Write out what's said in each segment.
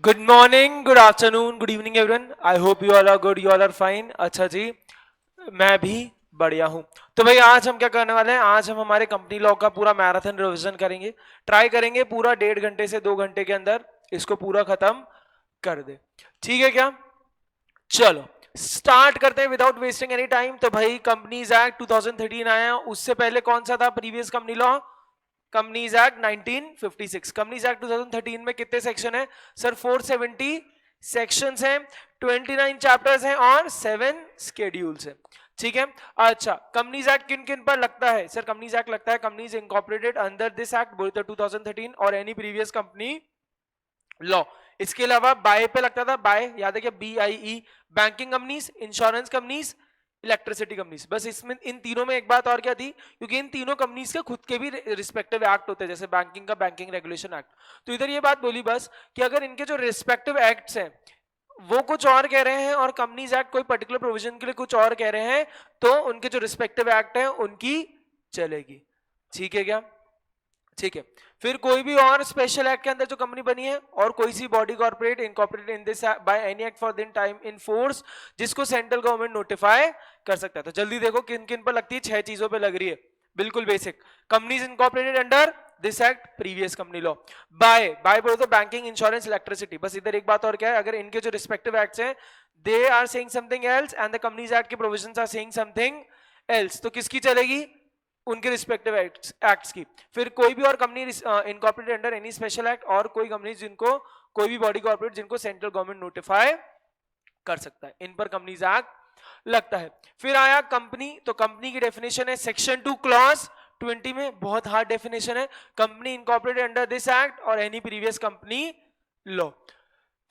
Good morning, good afternoon, good evening everyone. I hope you all are good, you all are fine. अच्छा जी, मैं भी बढ़िया हूँ। तो भाई आज हम क्या करने वाले हैं, आज हम हमारे कंपनी लॉ का पूरा मैराथन रिवीजन करेंगे। ट्राई करेंगे पूरा 1.5 घंटे से 2 घंटे के अंदर इसको पूरा खत्म कर दे। ठीक है क्या? चलो स्टार्ट करते हैं विदाउट वेस्टिंग एनी टाइम। तो भाई कंपनीज एक्ट 2013 आया, उससे पहले कौन सा था previous company law? Companies act 1956। Companies act 2013 में कितने सेक्शन है सर? 470 सेक्शंस हैं, 29 चैप्टर्स हैं और 7 स्केड्यूल्स हैं। ठीक है। अच्छा, कंपनीज एक्ट किन किन पर लगता है सर? कंपनीज एक्ट लगता है companies incorporated under this act बोलते 2013 और एनी प्रीवियस कंपनी लॉ। इसके अलावा बाय पे लगता था, बाय याद है क्या? BIE, banking companies, insurance companies, electricity companies. बस इसमें इन तीनों में एक बात और क्या थी, क्योंकि इन तीनों कंपनीज के खुद के भी रिस्पेक्टिव एक्ट होते हैं, जैसे बैंकिंग का बैंकिंग रेगुलेशन एक्ट। तो इधर ये बात बोली बस कि अगर इनके जो रिस्पेक्टिव एक्ट्स हैं वो कुछ और कह रहे हैं और कंपनीज एक्ट कोई पर्टिकुलर प्रोविजन के लिए कुछ और कह रहे हैं, तो उनके जो रिस्पेक्टिव एक्ट है उनकी चलेगी। ठीक है क्या? ठीक है। फिर कोई भी और स्पेशल एक्ट के अंदर जो कंपनी बनी है और कोई सी body corporate incorporated in this by any act for दिन टाइम इन फोर्स जिसको सेंट्रल गवर्नमेंट नोटिफाई कर सकता है। तो जल्दी देखो किन किन पर लगती है। 6 चीजों पे लग रही है, बिल्कुल basic. Companies incorporated under this act, previous company law. बाय बोलो तो बैंकिंग, इंश्योरेंस, इलेक्ट्रिसिटी। बस इधर एक बात और क्या है, अगर इनके जो रिस्पेक्टिव एक्ट्स हैं they are saying something else and the companies act के provisions are saying something else, तो किसकी चलेगी? उनके रिस्पेक्टिव एक्ट्स की। फिर कोई भी और company incorporated under any special act और कोई कंपनी जिनको कोई भी बॉडी कॉर्पोरेट जिनको सेंट्रल गवर्नमेंट नोटिफाई कर सकता है, इन पर कंपनीज एक्ट लगता है। फिर आया कंपनी, तो कंपनी की डेफिनेशन है सेक्शन 2 क्लॉज 20 में, बहुत हार्ड डेफिनेशन है। Company incorporated under this act और एनी प्रीवियस कंपनी लॉ।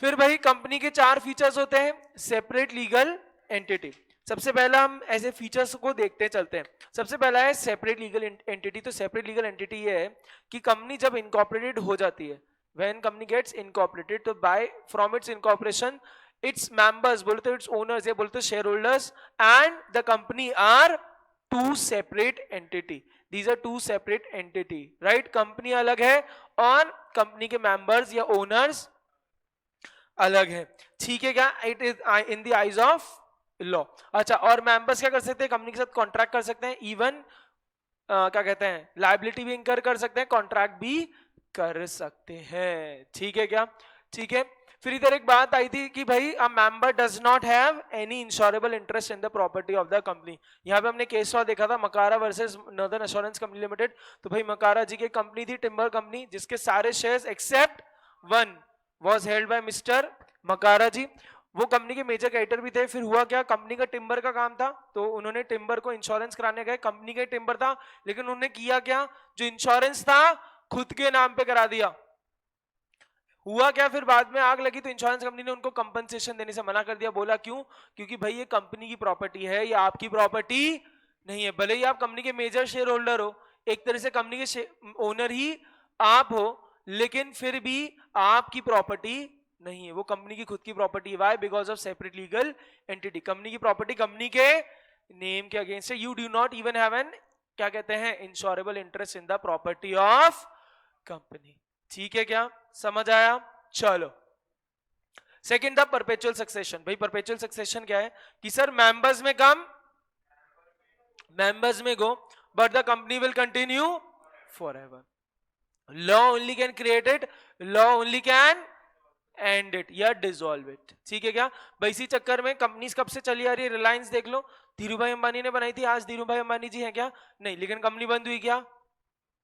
फिर भाई कंपनी के 4 फीचर्स होते हैं। सेपरेट लीगल एंटिटी, सबसे पहला हम ऐसे फीचर्स को देखते चलते हैं। सबसे पहला है सेपरेट लीगल एंटिटी। तो सेपरेट लीगल एंटिटी ये है कि कंपनी जब इनकॉर्पोरेटेड हो जाती है, व्हेन कंपनी गेट्स इनकॉर्पोरेटेड, तो by from its incorporation its members बोलते इट्स ओनर्स, ये बोलते shareholders and the company are two separate entity. These are two separate entity, right? Company अलग है और कंपनी के मेंबर्स या ओनर्स अलग है। ठीक है क्या? It is in the eyes of law. अच्छा, और मेंबर्स क्या कर सकते हैं? कंपनी के साथ कॉन्ट्रैक्ट कर सकते हैं, इवन क्या कहते हैं, लायबिलिटी भी इंकर कर सकते हैं, कॉन्ट्रैक्ट भी कर सकते हैं। ठीक है क्या? ठीक है। फिर इधर एक बात आई थी कि भाई a member does not have any insurable interest in the property of the company. यहाँ पे हमने केस लॉ देखा था, Macaura versus northern assurance company limited. तो भाई मकारा जी की कंपनी थी टिम्बर कंपनी, जिसके सारे shares except one was held by mister Macaura ji. वो कंपनी के मेजर क्रेडिटर भी थे। फिर हुआ क्या, कंपनी का टिम्बर का काम था, तो उन्होंने टिम्बर को इंश्योरेंस कराने गए, कंपनी का टिम्बर था, लेकिन उन्होंने किया क्या, जो इंश्योरेंस था खुद के नाम पे करा दिया। हुआ क्या, फिर बाद में आग लगी तो इंश्योरेंस कंपनी ने उनको कंपनसेशन देने से मना कर दिया। बोला क्यों? क्योंकि भाई ये कंपनी की प्रॉपर्टी है, ये आपकी प्रॉपर्टी नहीं है। भले ही आप कंपनी के मेजर शेयर होल्डर हो, एक तरह से कंपनी के ओनर ही आप हो, लेकिन फिर भी आपकी प्रॉपर्टी नहीं है, वो कंपनी की खुद की प्रॉपर्टी है। Why? Because of separate legal entity. Company की प्रॉपर्टी कंपनी के नेम के अगेंस्ट है। You do not even have an, क्या कहते हैं, insurable interest in the property of company. ठीक है क्या? समझ आया? चलो, सेकंड था परपेचुअल सक्सेशन। भाई परपेचुअल सक्सेशन क्या है कि sir members may come, members may go, but the company will continue forever. Law only can create it, law only can and it या डिसॉल्व इट। ठीक है क्या? भाई इसी चक्कर में कंपनीज कब से चली आ रही है। रिलायंस देख लो, धीरू भाई अंबानी ने बनाई थी, आज धीरू भाई अंबानी जी हैं क्या? नहीं, लेकिन कंपनी बंद हुई क्या?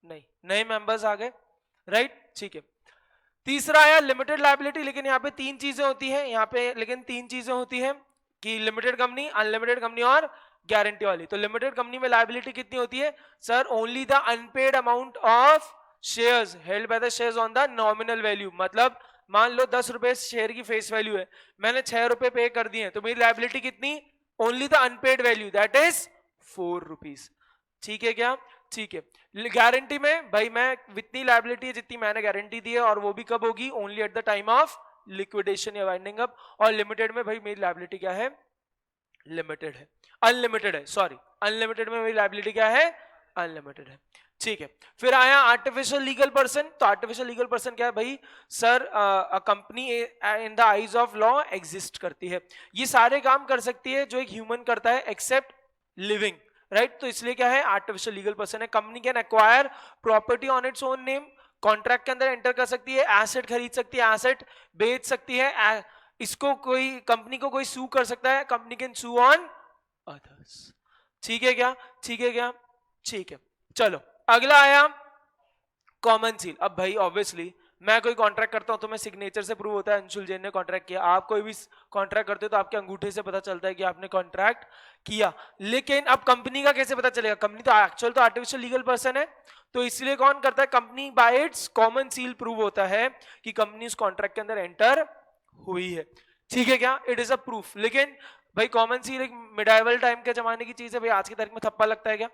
नहीं, नए मेंबर्स आ गए, राइट? ठीक है। तीसरा आया लिमिटेड लायबिलिटी। लेकिन यहाँ पे 3 चीजें होती है यहाँ पे, लेकिन 3 चीजें होती है कि लिमिटेड कंपनी, अनलिमिटेड कंपनी और गारंटी वाली। तो लिमिटेड कंपनी में लायबिलिटी कितनी होती है sir? Only the unpaid amount of shares held by the shares on the nominal value. मतलब मान लो 10 रुपए शेयर की फेस वैल्यू है, मैंने 6 रुपए पे कर दिए, तो मेरी लायबिलिटी कितनी? Only the unpaid value, that is 4 rupees. ठीक है क्या? ठीक है। गारंटी में भाई मैं इतनी लायबिलिटी है जितनी मैंने गारंटी दी है, और वो भी कब होगी? Only at the time of liquidation या वाइंडिंग अप। और लिमिटेड में भाई मेरी लायबिलिटी क्या है? लिमिटेड है, अनलिमिटेड है, सॉरी, अनलिमिटेड में मेरी लायबिलिटी क्या है? अनलिमिटेड है। ठीक है। फिर आया आर्टिफिशियल लीगल पर्सन। तो आर्टिफिशियल लीगल पर्सन क्या है भाई? Sir a company in the eyes of law exist करती है, ये सारे काम कर सकती है जो एक ह्यूमन करता है एक्सेप्ट लिविंग, राइट? तो इसलिए क्या है? आर्टिफिशियल लीगल पर्सन है। Company can acquire property on its own name, contract के अंदर एंटर कर सकती है, एसेट खरीद सकती है, एसेट बेच सकती है, इसको कोई कंपनी को कोई सू कर सकता है, company can sue on others. ठीक है क्या? ठीक है क्या? ठीक है। चलो अगला आया कॉमन सील। अब भाई ऑब्वियसली मैं कोई कॉन्ट्रैक्ट करता हूं तो मैं सिग्नेचर से प्रूव होता है अंशुल जैन ने कॉन्ट्रैक्ट किया। आप कोई भी कॉन्ट्रैक्ट करते हो तो आपके अंगूठे से पता चलता है कि आपने कॉन्ट्रैक्ट किया। लेकिन अब कंपनी का कैसे पता चलेगा? कंपनी तो एक्चुअल तो आर्टिफिशियल लीगल पर्सन है, तो इसलिए कौन करता है? Company by it's common seal prove होता है कि कंपनी उस कॉन्ट्रैक्ट के अंदर एंटर हुई है। ठीक है क्या? It is a proof. लेकिन भाई कॉमन सील एक मिडाइवल टाइम के जमाने की चीज है, भाई आज की तारीख में थप्पा लगता है क्या?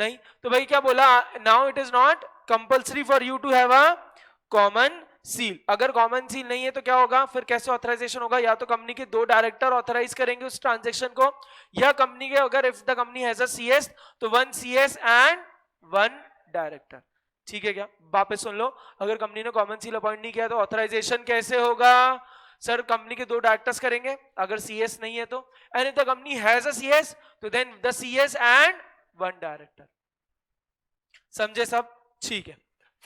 नहीं। तो भाई क्या बोला? Now it is not compulsory for you to have a common seal. अगर कॉमन सील नहीं है तो क्या होगा? फिर कैसे ऑथराइजेशन होगा? या तो कंपनी के 2 डायरेक्टर ऑथराइज करेंगे उस ट्रांजेक्शन को, या कंपनी के अगर if the company has a CS तो 1 सीएस एंड 1 डायरेक्टर। ठीक है क्या? वापस सुन लो, अगर कंपनी ने कॉमन सील अपॉइंट नहीं किया तो ऑथराइजेशन कैसे होगा? सर कंपनी के 2 डायरेक्टर्स करेंगे अगर सीएस नहीं है तो, and if the company has a CS तो then the CS and 1 director. समझे सब? ठीक है।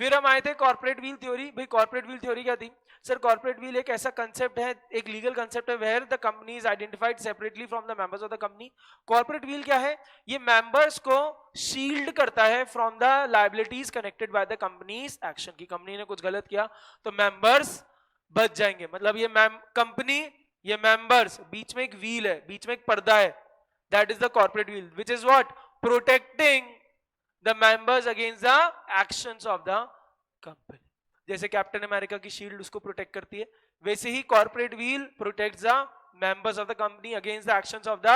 फिर हम आए थे कॉर्पोरेट व्हील थ्योरी। भाई कॉर्पोरेट व्हील थ्योरी क्या थी? सर कॉर्पोरेट व्हील एक ऐसा कंसेप्ट है, एक लीगल कंसेप्ट है where the company is identified separately from the members of the company. Corporate veil क्या है? ये मेंबर्स को शील्ड करता है from the liabilities connected by the company's action. की कंपनी ने कुछ गलत किया तो मेंबर्स बच जाएंगे। मतलब ये कंपनी, ये मेंबर्स, बीच में एक व्हील है, बीच में एक पर्दा है, that is the corporate veil which is what? Protecting the members against the actions of the company। जैसे कैप्टन अमेरिका की शील्ड उसको प्रोटेक्ट करती है, वैसे ही corporate veil protects the members of the company against the actions of the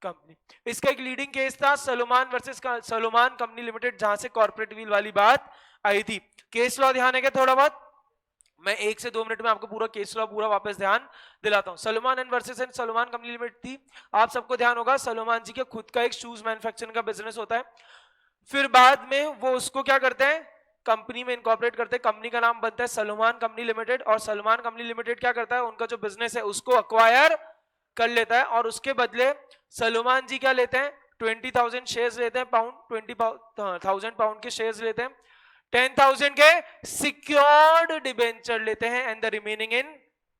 company. इसका एक leading case था Salomon versus Salomon company limited, जहां से कॉर्पोरेट व्हील वाली बात आई थी। केस लॉ ध्यान है क्या? थोड़ा बहुत मैं 1 से 2 मिनट में आपको पूरा केस लॉ पूरा वापस ध्यान दिलाता हूं। Salomon and versus and Salomon company limited थी। आप सबको ध्यान होगा सलोमान जी के खुद का एक शूज मैन्युफैक्चरिंग का बिजनेस होता है। फिर बाद में वो उसको क्या करते हैं? कंपनी में इनकॉर्पोरेट करते हैं, कंपनी का नाम बनता है सलोमान कंपनी लिमिटेड, और सलोमान कंपनी लिमिटेड क्या करता है? उनका जो बिजनेस है उसको अक्वायर कर लेता है, और उसके बदले सलोमान जी क्या लेते हैं? 20,000 शेयर्स लेते हैं, पाउंड 20,000 पाउंड के शेयर्स लेते हैं, 10,000 के सिक्योर्ड डिबेंचर लेते हैं, and the remaining in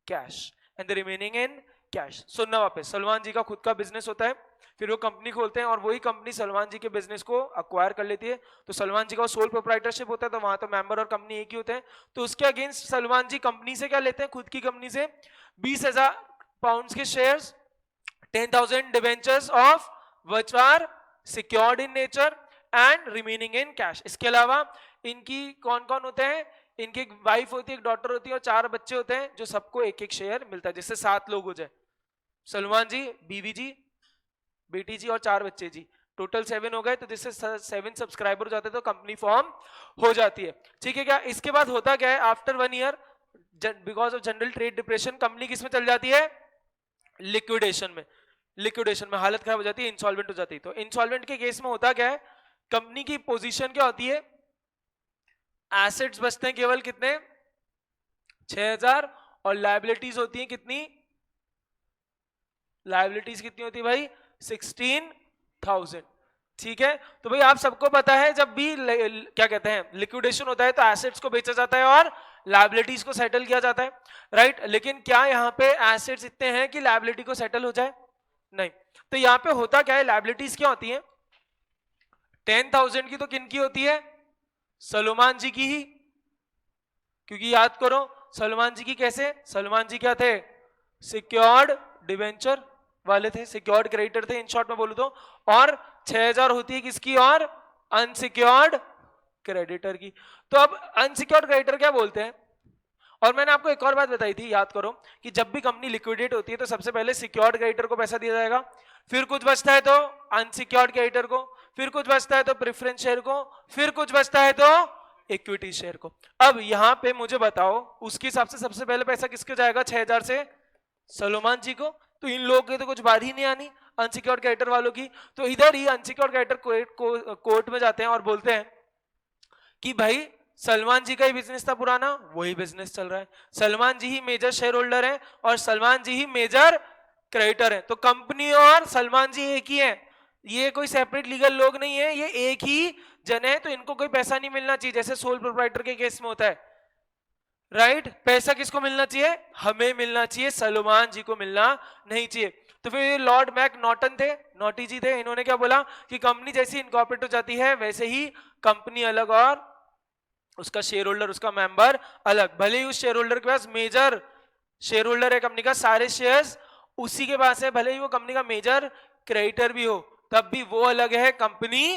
cash, and the remaining in cash. सुनना वापस, सलमान जी का खुद का बिजनेस होता है, फिर वो कंपनी खोलते हैं और वही कंपनी सलमान जी के बिजनेस को अक्वायर कर लेती है। तो सलमान जी का सोल प्रोप्राइटरशिप होता है, तो वहां तो मेंबर और कंपनी एक ही होते हैं। तो उसके अगेंस्ट सलमान जी कंपनी से क्या लेते हैं? खुद की कंपनी से 20,000 पाउंड के shares, 10,000 debentures of which are secured in nature and remaining in cash. इसके अलावा इनकी कौन कौन होते हैं? इनकी एक वाइफ होती है, एक डॉटर होती है, और 4 बच्चे होते हैं, जो सबको एक एक शेयर मिलता है, जिससे 7 लोग हो जाए। सलमान जी, बीवी जी, बेटी जी और 4 बच्चे जी, टोटल 7 हो गए। तो जिससे 7 सब्सक्राइबर हो जाते हैं तो कंपनी फॉर्म हो जाती है। ठीक है क्या? इसके बाद होता क्या है? After 1 year because of general trade depression company किस में चल जाती है? लिक्विडेशन में। लिक्विडेशन में हालत खराब हो जाती है, इंसॉल्वेंट हो जाती है। तो इंसॉल्वेंट के केस में होता क्या है? कंपनी की पोजीशन क्या होती है? एसेट्स बचते हैं केवल कितने? 6,000, और लायबिलिटीज होती है कितनी? लायबिलिटीज कितनी होती है भाई? 16,000। ठीक है, तो भाई आप सबको पता है जब भी क्या कहते हैं लिक्विडेशन होता है तो एसेट्स को बेचा जाता है और लायबिलिटीज को सेटल किया जाता है, राइट। लेकिन क्या यहाँ पे एसेट्स इतने हैं कि लायबिलिटी को सेटल हो जाए? नहीं। तो यहाँ पे होता क्या है? लायबिलिटीज क्या होती है? 10,000 की तो किन की होती है? सलमान जी की ही, क्योंकि याद करो सलमान जी की कैसे? सलमान जी क्या थे? सिक्योर्ड डिवेंचर वाले थे, सिक्योर्ड क्रेडिटर थे इन शॉर्ट में बोलूं तो। और 6,000 होती है किसकी? और अनसिक्योर्ड क्रेडिटर की। तो अब अनसिक्योर्ड क्रेडिटर क्या बोलते हैं? और मैंने आपको एक और बात बताई थी, याद करो, कि जब भी कंपनी लिक्विडेट होती है तो सबसे पहले सिक्योर्ड क्रेडिटर को पैसा दिया जाएगा, फिर कुछ बचता है तो अनसिक्योर्ड क्रेडिटर को, फिर कुछ बचता है तो प्रेफरेंस शेयर को, फिर कुछ बचता है तो इक्विटी शेयर को। अब यहां पे मुझे बताओ उसके हिसाब से सबसे पहले पैसा किसके जाएगा? 6,000 से सलमान जी को। तो इन लोगों की तो कुछ बात ही नहीं आनी अनसिक्योर्ड क्रेडिटर वालों की। तो इधर ही अनसिक्योर्ड क्रेडिटर कोर्ट में जाते हैं और बोलते हैं कि भाई सलमान जी का ही बिजनेस था पुराना, वही बिजनेस चल रहा है, सलमान जी ही मेजर शेयर होल्डर है और सलमान जी ही मेजर क्रेडिटर है, तो कंपनी और सलमान जी एक ही है, ये कोई सेपरेट लीगल लोग नहीं है, ये एक ही जन है, तो इनको कोई पैसा नहीं मिलना चाहिए, जैसे सोल प्रोप्राइटर के केस में होता है, राइट। पैसा किसको मिलना चाहिए? हमें मिलना चाहिए, सलमान जी को मिलना नहीं चाहिए। तो फिर लॉर्ड मैक नॉटन थे, नॉटी जी थे, इन्होंने क्या बोला कि कंपनी जैसी इनकॉर्पोरेट हो जाती है वैसे ही कंपनी अलग और उसका शेयर होल्डर, उसका मेंबर अलग, भले ही उस शेयर होल्डर के पास मेजर शेयर होल्डर है कंपनी का, सारे शेयर्स उसी के पास है, भले ही वो कंपनी का मेजर क्रेडिटर भी हो, तब भी वो अलग है, कंपनी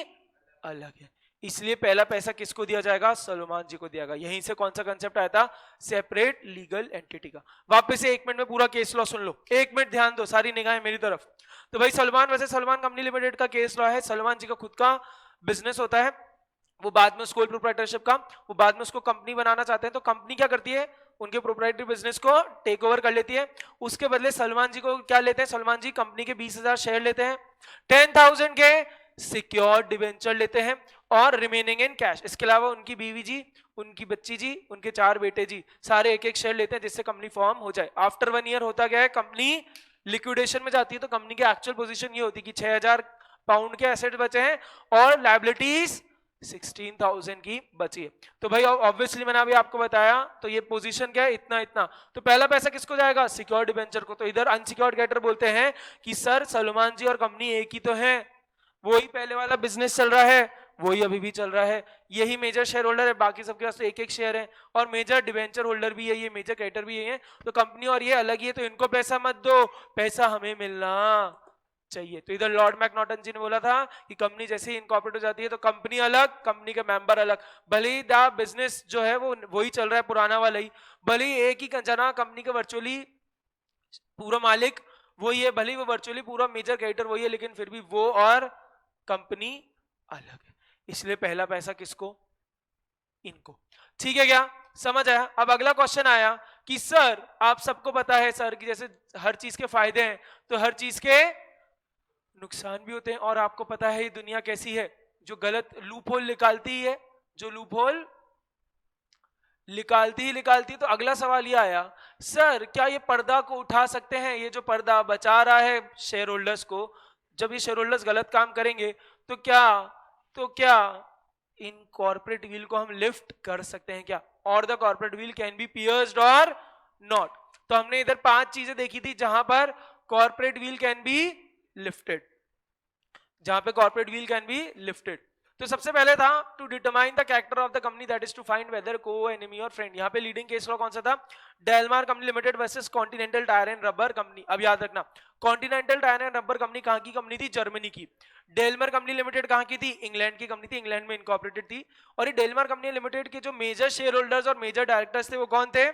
अलग है। इसलिए पहला पैसा किसको दिया जाएगा? सलमान जी को दिया जाएगा। यहीं से कौन सा कंसेप्ट आया था? सेपरेट लीगल एंटिटी का। वापस से 1 मिनट में पूरा केस लॉ सुन लो, 1 मिनट ध्यान दो, सारी निगाहें मेरी तरफ। तो भाई सलमान वैसे सलमान कंपनी लिमिटेड का केस लॉ है, सलमान जी का खुद का बिजनेस होता है, वो बाद में स्कूल प्रोप्राइटरशिप का, वो बाद में उसको कंपनी बनाना चाहते हैं, तो कंपनी क्या करती है? उनके प्रोप्राइटरी बिजनेस को टेक ओवर कर लेती है, उसके बदले सलमान जी को क्या लेते हैं? सलमान जी कंपनी के 20,000 शेयर लेते हैं, 10,000 के सिक्योर्ड डिवेंचर लेते हैं और रिमेनिंग इन कैश। इसके अलावा उनकी बीवी जी, उनकी बच्ची जी, उनके 4 बेटे जी, सारे एक एक शेयर लेते हैं जिससे कंपनी फॉर्म हो जाए। आफ्टर 1 ईयर होता गया है, कंपनी लिक्विडेशन में जाती है, तो कंपनी की एक्चुअल पोजीशन ये होती है कि 6,000 पाउंड के एसेट बचे हैं और लायबिलिटीज 16,000 की बची है। तो भाई ऑब्वियसली मैंने अभी आपको बताया, तो ये पोजीशन क्या है? इतना इतना। तो पहला पैसा किसको जाएगा? सिक्योर्ड डिबेंचर को। तो इधर अनसिक्योर्ड क्रेडिटर बोलते हैं कि सर सलमान जी और कंपनी एक ही तो है, वही पहले वाला बिजनेस चल रहा है, वही अभी भी चल रहा है, यही मेजर शेयर होल्डर है, बाकी सबके पास तो एक एक शेयर है, और मेजर डिबेंचर होल्डर भी है, ये मेजर क्रेडिटर भी है, तो कंपनी और ये अलग ही है, तो इनको पैसा मत दो, पैसा हमें मिलना चाहिए। तो इधर लॉर्ड मैकनॉटन जी ने बोला था कि कंपनी जैसे ही इनकॉर्पोरेट हो जाती है तो कंपनी अलग, कंपनी के मेंबर अलग, भले ही दा बिजनेस जो है वो वही चल रहा है पुराना वाला ही, भले ही एक ही जना कंपनी का वर्चुअली पूरा मालिक वही है, भले ही वो वर्चुअली पूरा मेजर क्रेडिटर वही है, लेकिन फिर भी वो और कंपनी अलग है। इसलिए पहला पैसा किसको? इनको। ठीक है, क्या समझ आया? अब अगला क्वेश्चन आया कि सर आप सबको पता है सर कि जैसे हर चीज के फायदे हैं तो हर चीज के नुकसान भी होते हैं, और आपको पता है ये दुनिया कैसी है, जो गलत लूपहोल निकालती ही है, जो लूपहोल निकालती। तो अगला सवाल ये आया, सर क्या ये पर्दा को उठा सकते हैं? ये जो पर्दा बचा रहा है शेयर होल्डर्स को, जब ये शेयर होल्डर्स गलत काम करेंगे तो क्या इन कॉर्पोरेट व्हील को हम लिफ्ट कर सकते हैं क्या? और the corporate veil can be pierced और नॉट। तो हमने इधर 5 चीजें देखी थी जहां पर corporate veil can be lifted, जहां पे corporate veil can be lifted. तो सबसे पहले था to determine the character of the company, that is to find whether को एनिमी और फ्रेंड। यहाँ पे लीडिंग केस लॉ कौन सा था? Daimler company limited versus continental tyre and rubber company. अब याद रखना, continental tyre and rubber company कहाँ की कंपनी थी? जर्मनी की। डेलमर कंपनी लिमिटेड कहाँ की थी? इंग्लैंड की कंपनी थी, इंग्लैंड में इनकॉर्पोरेटेड थी। और ये डेलमर कंपनी लिमिटेड के जो मेजर शेयर होल्डर्स और मेजर डायरेक्टर्स थे वो कौन थे?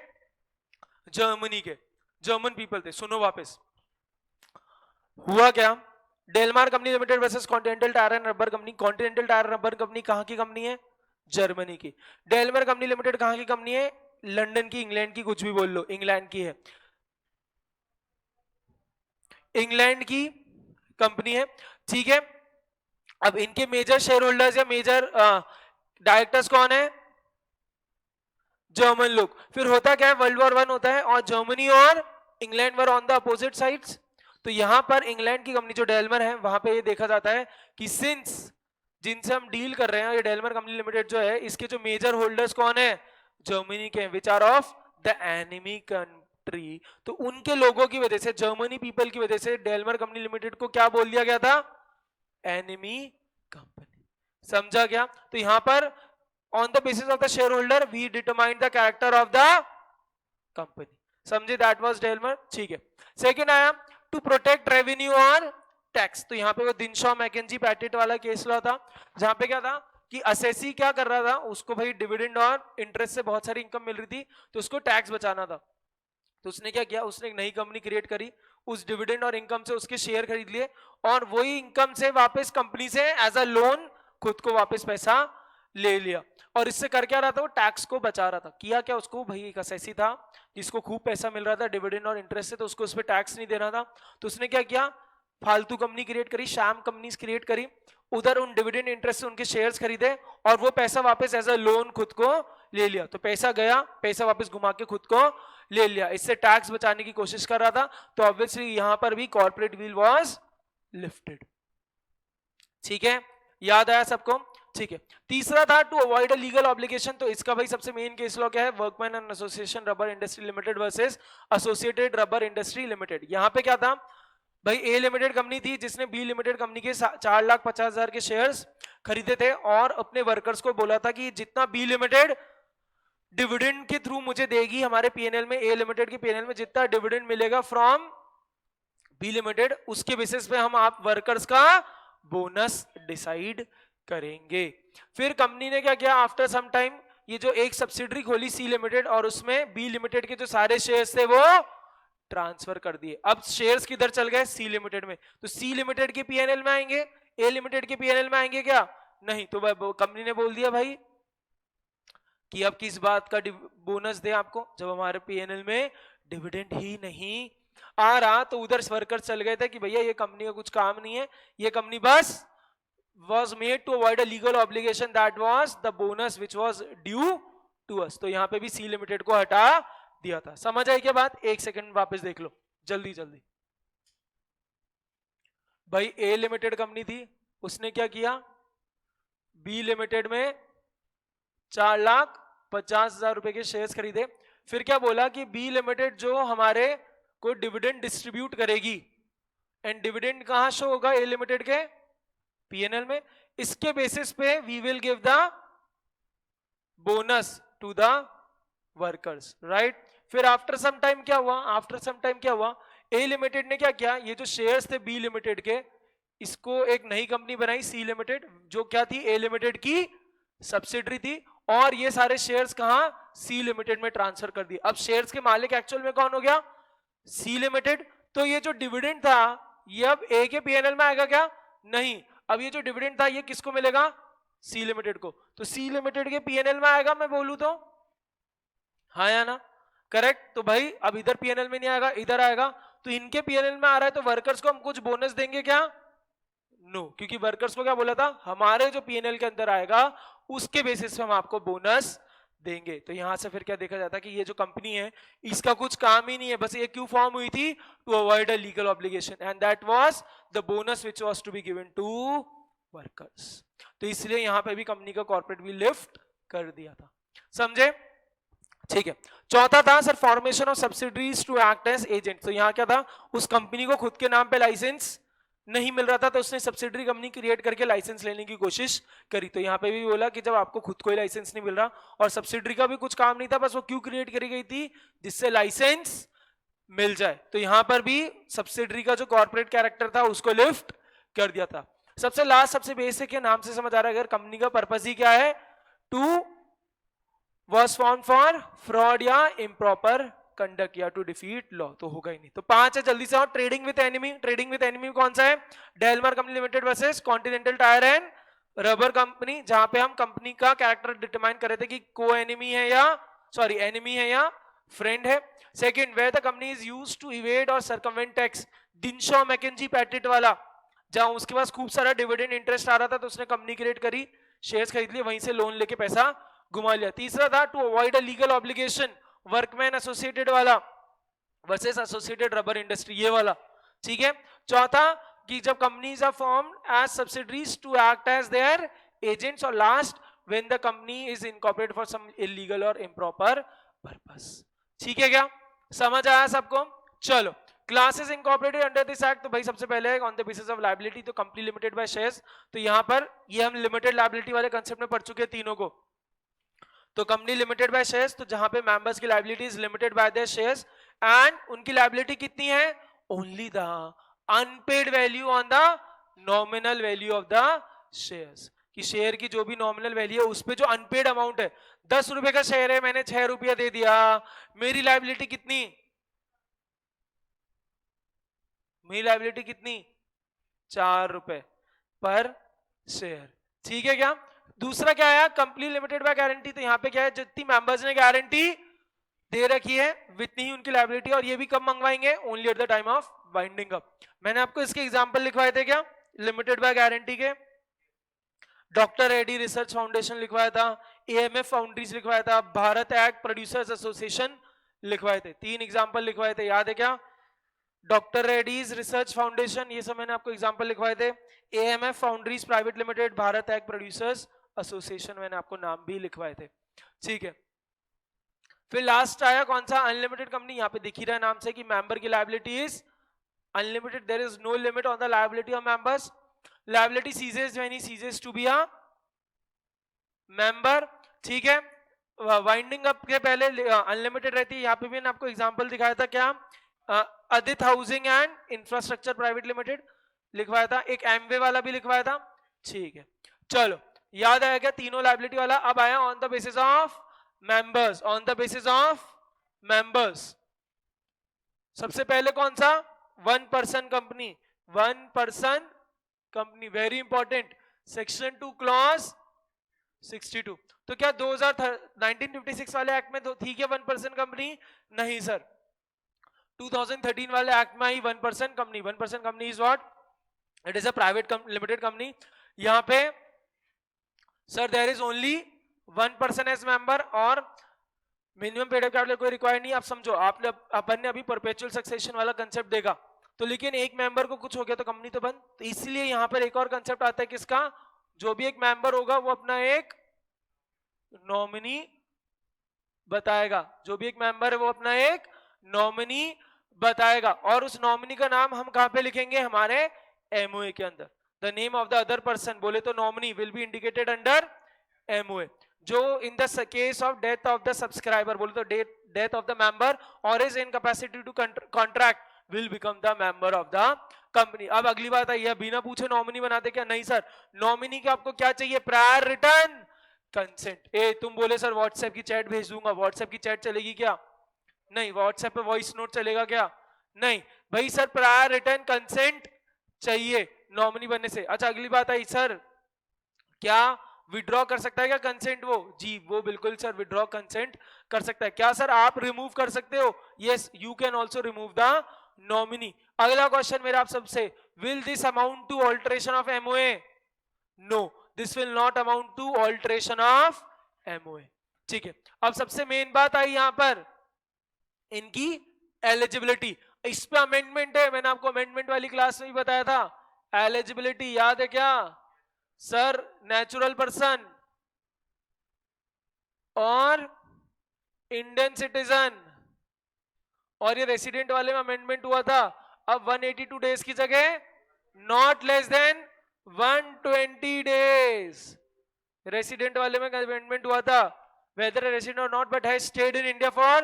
जर्मनी के, जर्मन पीपल थे। सुनो वापस, हुआ क्या? Daimler company limited versus continental tyre and rubber company. Continental tyre rubber company कहां की कंपनी है? जर्मनी की। डेलमार कंपनी लिमिटेड कहां की कंपनी है? लंदन की, इंग्लैंड की, कुछ भी बोल लो, इंग्लैंड की है, इंग्लैंड की कंपनी है। ठीक है, अब इनके मेजर शेयर होल्डर्स या मेजर डायरेक्टर्स कौन है? जर्मन लोग। फिर होता क्या है? वर्ल्ड वॉर 1 होता है और जर्मनी और England were on the opposite sides. तो यहां पर इंग्लैंड की कंपनी जो डेलमर है, वहां पे ये देखा जाता है कि सिंस जिनसे हम डील कर रहे हैं, ये डेलमर कंपनी लिमिटेड जो है, इसके जो मेजर होल्डर्स कौन है? जर्मनी के, which are of the enemy country. तो उनके लोगों की वजह से, जर्मनी पीपल की वजह से डेलमर कंपनी लिमिटेड को क्या बोल दिया गया था? Enemy company. समझा क्या? तो यहां पर on the basis of the shareholder we determine the character of the company. समझे? That was Daimler. ठीक है, सेकंड आया टू प्रोटेक्ट रेवेन्यू और टैक्स। तो यहाँ पे वो दिनशॉ मैकेंजी पैटेट वाला केस लॉ था, जहां पे क्या था कि असेसी क्या कर रहा था, उसको भाई डिविडेंड और इंटरेस्ट से बहुत सारी इनकम मिल रही थी, तो उसको टैक्स बचाना था। तो उसने क्या किया? उसने एक नई कंपनी क्रिएट करी, उस डिविडेंड और इनकम से उसके शेयर खरीद लिए, और वही इनकम से वापस कंपनी से एज अ लोन खुद को वापस पैसा ले लिया। और इससे कर क्या रहा था? वो टैक्स को बचा रहा था। किया क्या उसको? भाई एक असेसी था जिसको खूब पैसा मिल रहा था डिविडेंड और इंटरेस्ट से, तो उसको उस पर टैक्स नहीं देना था, तो उसने क्या किया? फालतू कंपनी क्रिएट करी, शैम कंपनीज क्रिएट करी, उधर उन डिविडेंड इंटरेस्ट से उनके शेयर्स खरीदे और वो पैसा वापस एज अ लोन खुद को ले लिया, तो पैसा गया, पैसा वापस घुमा के खुद को ले लिया, इससे टैक्स बचाने की कोशिश कर रहा था, तो ऑब्वियसली यहां पर भी कॉर्पोरेट व्हील वाज लिफ्टेड। ठीक है, याद आया सबको? ठीक है, तीसरा था to avoid a legal obligation, तो इसका भाई सबसे मेन केस लॉ क्या है? Workman and association rubber industry limited versus associated rubber industry limited. यहां पे क्या था भाई? ए लिमिटेड कंपनी थी जिसने बी लिमिटेड कंपनी के 4,50,000 के शेयर्स खरीदे थे और अपने वर्कर्स को बोला था कि जितना बी लिमिटेड डिविडेंड के थ्रू मुझे देगी हमारे पीएनएल में, ए लिमिटेड के पीएनएल में जितना डिविडेंड मिलेगा फ्रॉम बी लिमिटेड, उसके बेसिस पे हम आप वर्कर्स का बोनस डिसाइड करेंगे। फिर कंपनी ने क्या किया? आफ्टर सम टाइम ये जो एक सब्सिडरी खोली सी लिमिटेड और उसमें बी लिमिटेड के जो सारे शेयर्स थे वो ट्रांसफर कर दिए। अब शेयर्स किधर चल गए? सी लिमिटेड में, तो सी लिमिटेड के पीएनएल में आएंगे, ए लिमिटेड के पीएनएल में आएंगे क्या? नहीं। तो कंपनी ने बोल दिया भाई कि अब किस बात का बोनस दे आपको, जब हमारे पीएनएल में डिविडेंड ही नहीं आ रहा। तो उधर वर्कर्स चल गए थे कि भैया ये कंपनी का कुछ काम नहीं है, ये कंपनी बस was made to avoid a legal obligation that was the bonus which was due to us। तो यहां पे भी सी लिमिटेड को हटा दिया था। समझ आई क्या बात? एक सेकंड वापस देख लो जल्दी जल्दी। भाई ए लिमिटेड कंपनी थी, उसने क्या किया? बी लिमिटेड में 4,50,000 रुपए के शेयर्स खरीदे। फिर क्या बोला कि बी लिमिटेड जो हमारे को डिविडेंड डिस्ट्रीब्यूट करेगी, एंड डिविडेंड कहां शो होगा? ए लिमिटेड के पीएनएल में, इसके बेसिस पे we will give the bonus to the workers, right. फिर आफ्टर सम टाइम क्या हुआ? आफ्टर सम टाइम क्या हुआ? ए लिमिटेड ने क्या किया? ये जो शेयर्स थे बी लिमिटेड के, इसको एक नई कंपनी बनाई सी लिमिटेड, जो क्या थी? ए लिमिटेड की सब्सिडरी थी, और ये सारे शेयर्स कहां? सी लिमिटेड में ट्रांसफर कर दिए। अब शेयर्स के मालिक एक्चुअल में कौन हो गया? C limited. तो ये जो डिविडेंड था ये अब ए के पीएनएल में आएगा क्या? नहीं। अब ये जो डिविडेंड था ये किसको मिलेगा? सी लिमिटेड को। तो सी लिमिटेड के पीएनएल में आएगा, मैं बोलूं तो? हाँ या ना? करेक्ट। तो भाई अब इधर पीएनएल में नहीं आएगा, इधर आएगा। तो इनके पीएनएल में आ रहा है, तो वर्कर्स को हम कुछ बोनस देंगे क्या? नो, क्योंकि वर्कर्स को क्या बोला था? हमारे जो पीएनएल के अंदर आएगा उसके बेसिस पे हम आपको बोनस देंगे। तो यहां से फिर क्या देखा जाता है कि ये जो कंपनी है इसका कुछ काम ही नहीं है, बस ये क्यों फॉर्म हुई थी? To avoid a legal obligation, and that was the bonus which was to be given to workers. तो इसलिए यहां पे भी कंपनी का कॉर्पोरेट भी लिफ्ट कर दिया था। समझे? ठीक है। चौथा था sir formation of subsidiaries to act as agent. तो यहां क्या था? उस कंपनी को खुद के नाम पे लाइसेंस नहीं मिल रहा था, तो उसने सब्सिडरी कंपनी क्रिएट करके लाइसेंस लेने की कोशिश करी। तो यहाँ पे भी बोला कि जब आपको खुद को ही लाइसेंस नहीं मिल रहा और सब्सिडरी का भी कुछ काम नहीं था, बस वो क्यों क्रिएट करी गई थी? जिससे लाइसेंस मिल जाए। तो यहां पर भी सब्सिडरी का जो कॉर्पोरेट कैरेक्टर था उसको लिफ्ट कर दिया था। सबसे लास्ट, सबसे बेसिक है, नाम से समझ आ रहा है अगर कंपनी का पर्पस ही क्या है? To was formed for fraud या improper कंडक्ट या टू डिफीट लॉ, तो होगा ही नहीं। तो 5 है, जल्दी से और। Trading with enemy. Trading with enemy कौन सा है? Daimler company limited versus continental tyre and rubber company, जहां पे हम कंपनी का कैरेक्टर डिटरमाइन कर रहे थे कि को एनिमी है या एनिमी है या फ्रेंड है। Second, where the company is used to evade और सर्कमवेंट टैक्स। डिनशॉ मैकेंजी पैटेट वाला, जहां उसके पास खूब सारा डिविडेंड इंटरेस्ट आ रहा था, तो उसने कंपनी क्रिएट करी, शेयर्स खरीद लिए, वहीं से लोन लेके पैसा घुमा लिया। तीसरा था to avoid a legal obligation, workman associated वाला वर्सेस एसोसिएटेड रबर इंडस्ट्री, ये वाला। ठीक है। चौथा कि जब companies are formed as subsidiaries to act as their agents, और last when the company is incorporated for some illegal और इम्प्रॉपर पर्पस। ठीक है क्या? समझ आया सबको? चलो, classes incorporated under this act. तो भाई सबसे पहले on the basis of liability, तो कंपनी लिमिटेड बाय शेयर्स। तो यहां पर ये हम लिमिटेड लायबिलिटी वाले कंसेप्ट में पढ़ चुके हैं तीनों को। तो कंपनी लिमिटेड बाय शेयर्स, तो जहां पे मेंबर्स की liability is limited by their shares, and उनकी लायबिलिटी कितनी है? Only the unpaid value on the nominal value of the shares, कि शेयर की जो भी नॉमिनल वैल्यू है उस पे जो अनपेड अमाउंट है, 10 रुपए का शेयर है, मैंने 6 रुपया दे दिया, मेरी लायबिलिटी कितनी? मेरी लायबिलिटी कितनी? 4 रुपए पर शेयर। ठीक है क्या? दूसरा क्या है? Company limited by guarantee. तो यहां पे क्या है? जितनी मेंबर्स ने गारंटी दे रखी है वितनी ही उनकी लायबिलिटी, और ये भी कब मंगवाएंगे, only at the time of winding up. मैंने आपको इसके एग्जांपल लिखवाए थे क्या, लिमिटेड बाय गारंटी के, डॉक्टर रेड्डी रिसर्च फाउंडेशन लिखवाया था, एएमएफ फाउंड्रीज लिखवाया था, भारत एग प्रोड्यूसर्स एसोसिएशन लिखवाए थे, 3 एग्जांपल लिखवाए थे, याद है क्या, डॉक्टर रेड्डीज रिसर्च फाउंडेशन, ये सब मैंने आपको एग्जांपल लिखवाए थे, AMF foundries private limited, Bharat egg producers association मैंने आपको नाम भी लिखवाए थे, ठीक है। फिर लास्ट आया कौन सा, अनलिमिटेड कंपनी, यहाँ पे दिख ही रहा है नाम से कि मेंबर की liability is unlimited, there is no limit on the liability of members, liability ceases when he ceases to be a member, ठीक है। वाइंडिंग अप के पहले अनलिमिटेड रहती है, यहाँ पे भी मैंने आपको एग्जांपल दिखाया था क्या, Aditya housing and infrastructure private limited लिखवाया था, एक एमवे वाला भी लिखवाया था, ठीक है। चलो याद आया क्या तीनों लायबिलिटी वाला। अब आया on the basis of members, on the basis of members, सबसे पहले कौन सा, 1 person company, 1 person company, very important, section 2 clause 62। तो क्या 1956 वाले एक्ट में थी क्या 1 पर्सन कंपनी, नहीं सर, 2013 वाले एक्ट में ही 1 person company, 1 person company is what, it is a private limited company. यहां पे sir there is only 1 person as member, और मिनिमम पेड अप कैपिटल कोई रिक्वायर नहीं। आप समझो, आपने अपन ने अभी परपेचुअल सक्सेशन वाला कंसेप्ट देखा, तो लेकिन एक मेंबर को कुछ हो गया तो कंपनी तो बंद, तो इसलिए यहां पर एक और कंसेप्ट आता है किसका, जो भी एक मेंबर होगा वो अपना एक नॉमिनी बताएगा, जो भी एक मेंबर है वो अपना एक नॉमिनी बताएगा, और उस नॉमिनी का नाम हम कहां पे लिखेंगे, हमारे एमओए के अंदर, the name of the other person, बोले तो nominee will be indicated under MOA, जो in the case of death of the subscriber, बोले तो डेथ ऑफ द मेंबर और is incapacity to contract will become the member of the company. अब अगली बात आई है, बिना पूछे नॉमिनी बनाते क्या, नहीं सर, नॉमिनी के आपको क्या चाहिए, प्रायर रिटर्न कंसेंट। ए तुम बोले सर व्हाट्सएप की चैट भेज दूंगा, व्हाट्सएप की चैट चलेगी क्या, नहीं, व्हाट्सएप पे वॉइस नोट चलेगा क्या, नहीं भाई सर, प्रायर रिटर्न कंसेंट चाहिए नॉमिनी बनने से। अच्छा अगली बात आई, सर क्या विड्रॉ कर सकता है क्या कंसेंट, वो जी वो बिल्कुल सर विड्रॉ कंसेंट कर सकता है। क्या सर आप रिमूव कर सकते हो, yes you can also remove the nominee. अगला क्वेश्चन मेरा आप सबसे, will this amount to alteration of MOA, no this will not amount to alteration of MOA, ठीक है। अब सबसे मेन बात आई यहां पर इनकी एलिजिबिलिटी, इस पे अमेंडमेंट है, मैंने आपको अमेंडमेंट वाली क्लास में भी बताया था, एलिजिबिलिटी याद है क्या सर, नेचुरल पर्सन और इंडियन सिटीजन, और ये रेसिडेंट वाले में अमेंडमेंट हुआ था, अब 182 डेज की जगह not less than 120 days, resident वाले में अमेंडमेंट हुआ था, whether a resident or not but has stayed in India for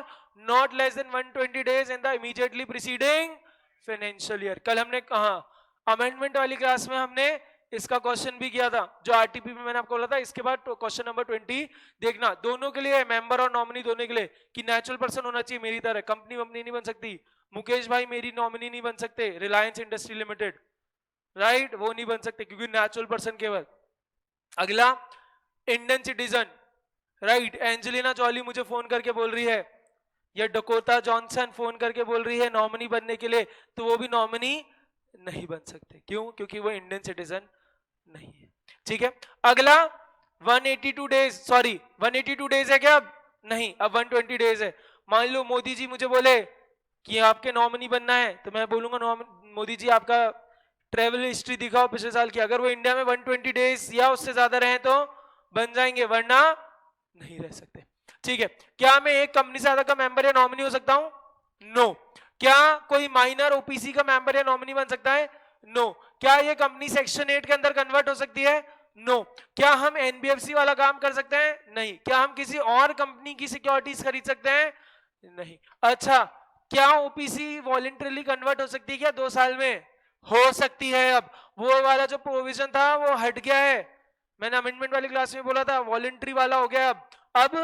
not less than 120 days in the immediately preceding financial year। कल हमने कहा अमेंडमेंट वाली क्लास में हमने इसका क्वेश्चन भी किया था, जो आरटीपी में मैंने आपको बोला था। इसके बाद क्वेश्चन नंबर 20 देखना, दोनों के लिए, मेंबर और नॉमिनी दोनों के लिए, कि नेचुरल पर्सन होना चाहिए मेरी तरह, कंपनी वंपनी नहीं बन सकती, मुकेश भाई मेरी नॉमिनी नहीं बन सकते, रिलायंस इंडस्ट्री लिमिटेड, राइट, वो नहीं बन सकते क्योंकि नेचुरल पर्सन केवल। अगला Indian citizen, right, Angelina Jolie मुझे फोन करके बोल रही है, या डकोटा जॉनसन फोन करके बोल रही है नॉमिनी बनने के लिए, तो वो भी नॉमिनी नहीं बन सकते, क्यों, क्योंकि वो इंडियन सिटीजन नहीं है, ठीक है। अगला 182 डेज, सॉरी 182 डेज है क्या, अब नहीं, अब 120 डेज है। मान लो मोदी जी मुझे बोले कि आपके नॉमिनी बनना है, तो मैं बोलूंगा मोदी जी आपका ट्रेवल हिस्ट्री दिखाओ पिछले साल की, अगर वो इंडिया में 120 डेज या उससे ज्यादा रहे तो बन जाएंगे, वरना नहीं रह सकते, ठीक है। क्या मैं एक कंपनी से ज्यादा का मेंबर या नॉमिनी हो सकता हूं, नो। क्या कोई माइनर ओपीसी का मेंबर या नॉमिनी बन सकता है, नो। क्या ये कंपनी सेक्शन 8 के अंदर कन्वर्ट हो सकती है, नो। क्या हम एनबीएफसी वाला काम कर सकते हैं, नहीं। क्या हम किसी और कंपनी की सिक्योरिटीज खरीद सकते हैं, नहीं। अच्छा, क्या ओपीसी वॉलंटरली कन्वर्ट हो सकती है क्या 2 साल में, हो सकती है। अब वो वाला जो प्रोविजन था वो हट गया है, मैंने अमेंडमेंट वाली क्लास में बोला था, वॉलंटरी वाला हो गया। अब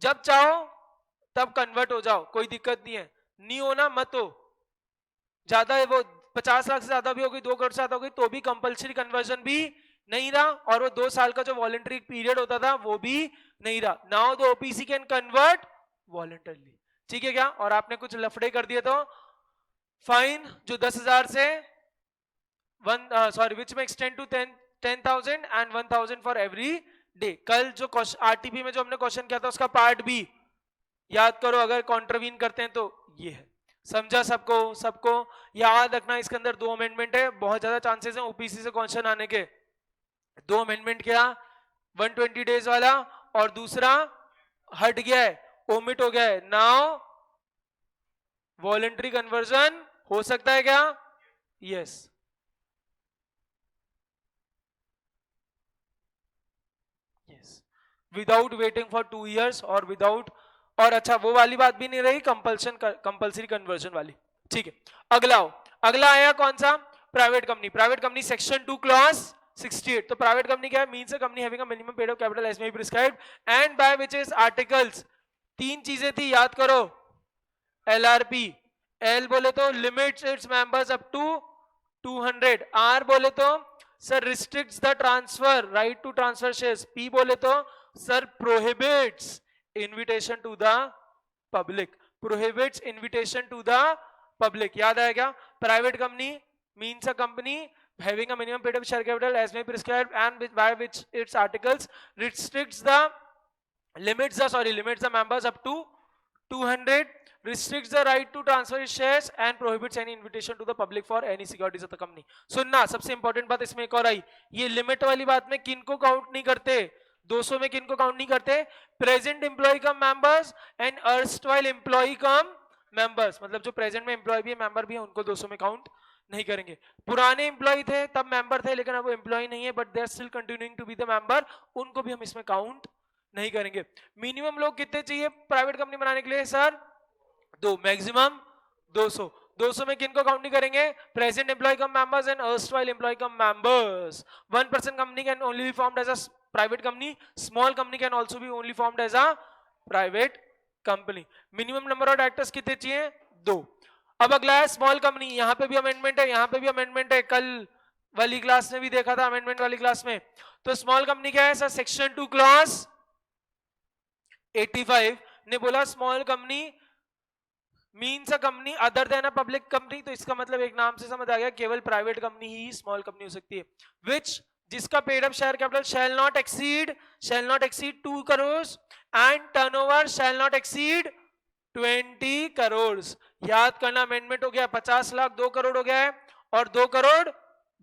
जब चाहो तब कन्वर्ट हो जाओ, कोई दिक्कत नहीं है, नहीं होना मत हो, ज्यादा है वो 50 लाख से ज्यादा भी हो गई, 2 करोड़ से ज्यादा हो गई तो भी कंपलसरी कन्वर्जन भी नहीं रहा, और वो 2 साल का जो वॉलंटरी पीरियड होता था वो भी नहीं रहा। Now the OPC can convert voluntarily, ठीक है क्या? और आपने कुछ लफड़े कर दिए तो फाइन जो 10,000 से विच में extend to 10,000 and 1,000 for every day. कल जो आरटीपी में जो हमने क्वेश्चन किया था उसका पार्ट बी याद करो, अगर कॉन्ट्रवीन करते हैं तो ये है। समझा सबको? सबको याद रखना, इसके अंदर 2 अमेंडमेंट है, बहुत ज्यादा चांसेस है ओपीसी से क्वेश्चन आने के। 2 अमेंडमेंट क्या? 120 डेज वाला और दूसरा हट गया है, ओमिट हो गया है। नाउ वॉलंटरी कन्वर्जन हो सकता है क्या? Yes. Without waiting for 2 years और विदाउट, और अच्छा वो वाली बात भी नहीं रही कंपल्सरी कन्वर्जन वाली, ठीक है। अगला अगला आया कौन सा? Private company. Private company section 2 clause 68। तो प्राइवेट कंपनी क्या है? Means a company having a minimum paid of capital as may be prescribed and by which is articles. 3 चीजें थी, याद करो। एलआरपी, एल बोले तो limits its members up to 200, R बोले तो sir restricts the transfer right to transfer shares, P बोले तो sir prohibits invitation to the public, prohibits invitation to the public. याद आएगा? Private company means a company having a minimum paid up share capital as may be prescribed and by which its articles restricts the members up to 200, restricts the right to transfer shares and prohibits any invitation to the public for any securities of the company। सुनना, सबसे important बात इसमें एक और आई, ये limit वाली बात में किनको काउंट नहीं करते? 200 में किनको काउंट नहीं करते? Present employ cum members and erstwhile employ cum members, मतलब जो प्रेजेंट में एम्प्लॉय भी है मेंबर भी है उनको 200 में काउंट नहीं करेंगे। पुराने एम्प्लॉय थे तब मेंबर थे लेकिन अब वो एम्प्लॉय नहीं है but they are still continuing to be the member, उनको भी हम इसमें काउंट नहीं करेंगे। मिनिमम लोग कितने चाहिए प्राइवेट कंपनी बनाने के लिए सर? 2, मैक्सिमम 200। 200 में किनको काउंट नहीं करेंगे? Present employ cum members and erstwhile employ cum members. 1% company can only be formed as a private company, small company can also be only formed as a private company. Minimum number of directors कितने चाहिए? 2। अब अगला है small company, यहां पे भी amendment है, यहां पे भी अमेंडमेंट है, कल वाली क्लास में भी देखा था अमेंडमेंट वाली क्लास में। तो स्मॉल कंपनी क्या है सर? सेक्शन 2 क्लॉज 85 ने बोला small company means a company other than a public company, तो इसका मतलब एक नाम से समझ आ गया केवल प्राइवेट कंपनी ही स्मॉल कंपनी हो सकती है। विच जिसका paid up share capital shall not exceed 2 crore and turnover shall not exceed 20 crore. याद करना, अमेंडमेंट हो गया 50 लाख 2 करोड़ हो गया है और 2 करोड़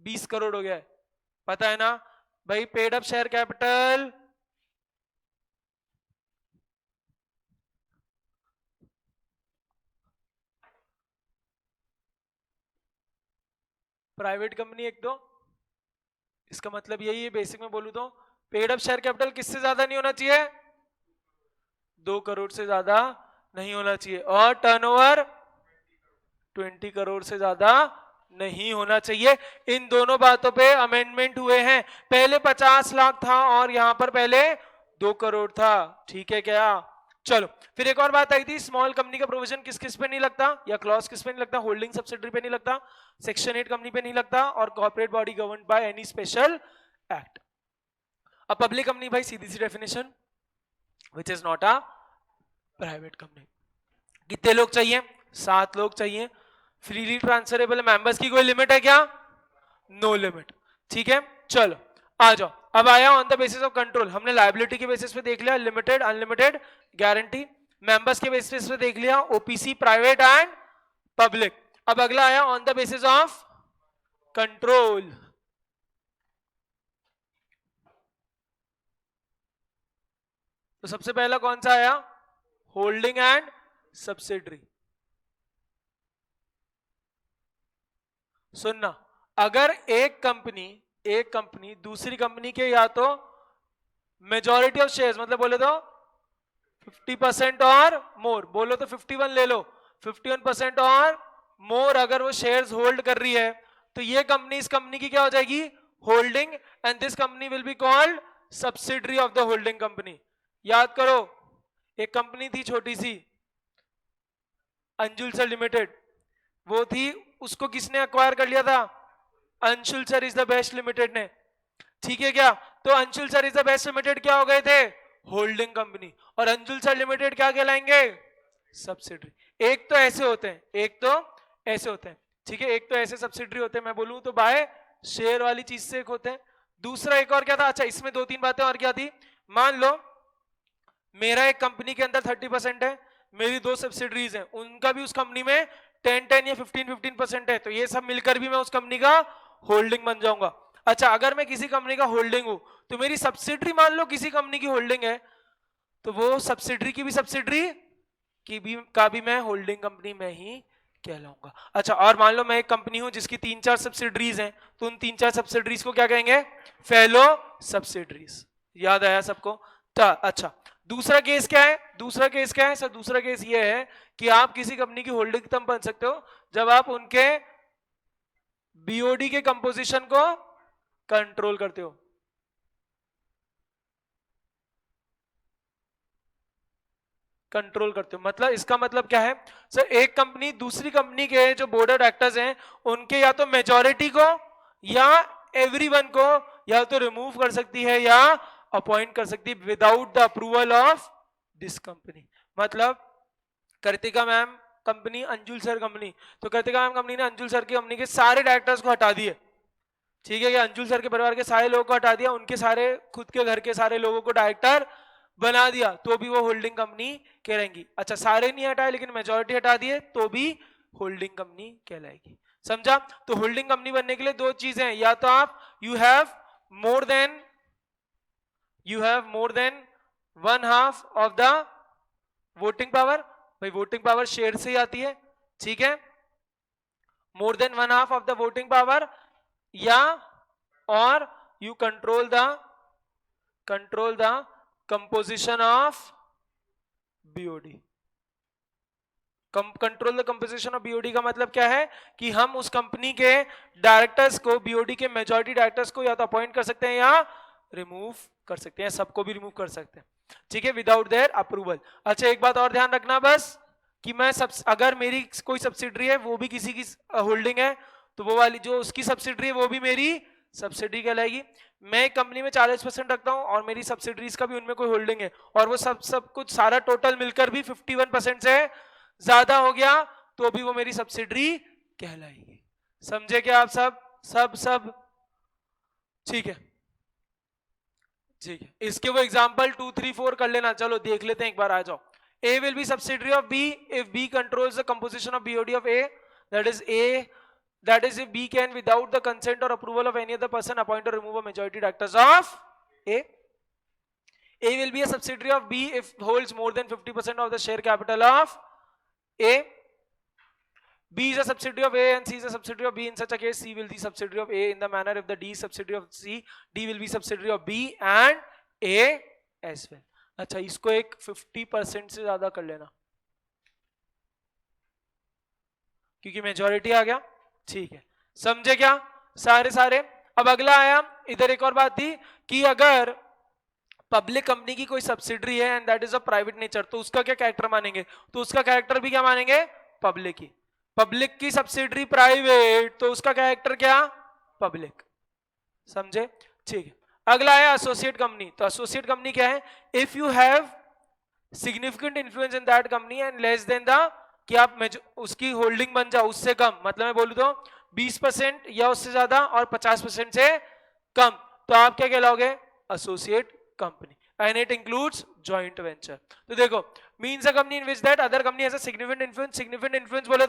20 करोड़ हो गया है, पता है ना भाई? Paid up share capital private company 1-2, इसका मतलब यही है बेसिक में बोलूं तो पेड अप शेयर कैपिटल किससे ज्यादा नहीं होना चाहिए? 2 करोड़ से ज्यादा नहीं होना चाहिए और टर्नओवर 20 करोड़ से ज्यादा नहीं होना चाहिए। इन दोनों बातों पे अमेंडमेंट हुए हैं, पहले 50 लाख था और यहां पर पहले 2 करोड़ था, ठीक है क्या? चलो फिर एक और बात आई थी, स्मॉल कंपनी का प्रोविजन किस किस पे नहीं लगता या क्लॉज किस पे नहीं लगता? होल्डिंग सब्सिडरी पे नहीं लगता, सेक्शन 8 कंपनी पे नहीं लगता और corporate body governed by any special act. अब पब्लिक कंपनी भाई सीधी सी definition, which is not a private company. कितने लोग चाहिए? 7 लोग चाहिए। फ्रीली ट्रांसफरेबल मेंबर्स की कोई लिमिट है क्या? नो लिमिट, ठीक है। चलो आ जाओ, अब आया on the basis of control. हमने लायबिलिटी के बेसिस पे देख लिया लिमिटेड अनलिमिटेड गारंटी, मेंबर्स के बेसिस पे देख लिया ओपीसी प्राइवेट एंड पब्लिक। अब अगला आया on the basis of control. तो सबसे पहला कौन सा आया? Holding and subsidiary. सुनना, अगर एक कंपनी दूसरी कंपनी के या तो मेजॉरिटी ऑफ शेयर्स मतलब बोले तो 50% और मोर, बोलो तो 51 ले लो, 51% और मोर अगर वो शेयर्स होल्ड कर रही है तो ये कंपनी इस कंपनी की क्या हो जाएगी? Holding, and this company will be called subsidiary of the holding company. याद करो, एक कंपनी थी छोटी सी अंजुल सर लिमिटेड, वो थी, उसको किसने अक्वायर कर लिया था? Anshul sir is the best limited ने, ठीक है क्या? तो Anshul sir is the best limited क्या हो गए थे? होल्डिंग कंपनी, और अंजुल सर लिमिटेड क्या कहलाएंगे? सब्सिडरी। एक तो ऐसे होते हैं, एक तो ऐसे होते हैं, ठीक है, एक तो ऐसे सब्सिडरी होते हैं, मैं बोलूं तो बाय शेयर वाली चीज से एक होते हैं। दूसरा एक और क्या था, अच्छा इसमें दो तीन बातें और क्या थी, मान लो मेरा एक कंपनी के अंदर 30% है, मेरी दो सब्सिडरीज हैं, उनका भी उस कंपनी में 10-10 या 15-15% है, तो ये सब मिलकर भी मैं उस कंपनी का होल्डिंग बन जाऊंगा। अच्छा अगर मैं किसी कंपनी का होल्डिंग हूं तो मेरी सब्सिडरी मान लो किसी कंपनी की होल्डिंग है, तो वो सब्सिडरी की भी सब्सिडरी की भी का भी मैं होल्डिंग कंपनी में ही कहलाऊंगा। अच्छा और मान लो मैं एक कंपनी हूं जिसकी 3-4 सब्सिडरीज हैं, तो उन 3-4 सब्सिडरीज को क्या कहेंगे? Fellow subsidiaries. याद आया सबको? अच्छा दूसरा केस क्या है? दूसरा केस क्या है सर? दूसरा केस ये है कि आप किसी कंपनी की होल्डिंग तब बन सकते हो जब आप उनके बीओडी के कंपोजिशन को कंट्रोल करते हो। कंट्रोल करते हो मतलब इसका मतलब क्या है सर? एक कंपनी दूसरी कंपनी के जो बोर्ड ऑफ डायरेक्टर्स हैं उनके या तो मेजॉरिटी को या एवरीवन को या तो रिमूव कर सकती है या अपॉइंट कर सकती है without the approval of this company. मतलब Kritika ma'am company, Anjul sir company, तो कृतिका मैम कंपनी ने अंजुल सर की कंपनी के सारे डायरेक्टर्स को हटा दिए, ठीक है, या अंजुल सर के परिवार के सारे लोगों को हटा दिया, उनके सारे खुद के घर के सारे लोगों को डायरेक्टर बना दिया, तो भी वो होल्डिंग कंपनी कहलाएंगी। अच्छा सारे नहीं हटाए लेकिन मेजॉरिटी हटा दिए तो भी होल्डिंग कंपनी कहलाएगी। समझा? तो होल्डिंग कंपनी बनने के लिए दो चीजें हैं, या तो आप you have more than 1/2 of the voting power, भाई वोटिंग पावर शेयर से ही आती है, ठीक है, more than 1/2 of the voting power, या और you control the composition of BOD. Control the composition of BOD का मतलब क्या है कि हम उस कंपनी के डायरेक्टर्स को, बीओडी के मेजॉरिटी डायरेक्टर्स को या तो अपॉइंट कर सकते हैं या रिमूव कर सकते हैं, सबको भी रिमूव कर सकते हैं, ठीक है, विदाउट देयर अप्रूवल। अच्छा एक बात और ध्यान रखना बस कि मैं अगर मेरी कोई सब्सिडरी है वो भी किसी की होल्डिंग है तो वो वाली जो उसकी सब्सिडरी है वो भी मेरी सब्सिडरी कहलाएगी। मैं एक कंपनी में 40% रखता हूं और मेरी सब्सिडरीज का भी उनमें कोई होल्डिंग है और वो सब कुछ सारा टोटल मिलकर भी 51% से ज्यादा हो गया तो भी वो मेरी सब्सिडरी कहलाएगी। समझे क्या आप सब? ठीक है ठीक है, इसके वो एग्जांपल 2, 3, 4 कर लेना, चलो देख लेते हैं एक बार, आ जाओ। A will be subsidiary of B if B controls the composition of BOD of A, that is if B can without the consent or approval of any other person appoint or remove a majority directors of A. A will be a subsidiary of B if holds more than 50% of the share capital of A. B is a subsidiary of A and C is a subsidiary of B. In such a case, C will be subsidiary of A in the manner if the D is subsidiary of C, D will be subsidiary of B and A as well. अच्छा इसको एक 50% से ज्यादा कर लेना क्योंकि majority आ गया, ठीक है, समझे क्या सारे? अब अगला आया, इधर एक और बात थी कि अगर पब्लिक कंपनी की कोई सब्सिडरी है and that is a private nature, तो उसका क्या कैरेक्टर मानेंगे? तो उसका कैरेक्टर भी क्या मानेंगे? पब्लिक ही। पब्लिक की सब्सिडरी प्राइवेट तो उसका कैरेक्टर क्या? पब्लिक। समझे? ठीक है। अगला है एसोसिएट कंपनी। तो एसोसिएट कंपनी क्या है? If you have significant influence in that company and less than the, कि आप उसकी होल्डिंग बन जाओ उससे कम, मतलब मैं बोलूं तो 20% या उससे ज्यादा और 50% से कम, तो आप क्या कहलाओगे? Associate company. And it includes joint venture. तो देखो, means a company in which that other company has a significant influence. Significant influence बोले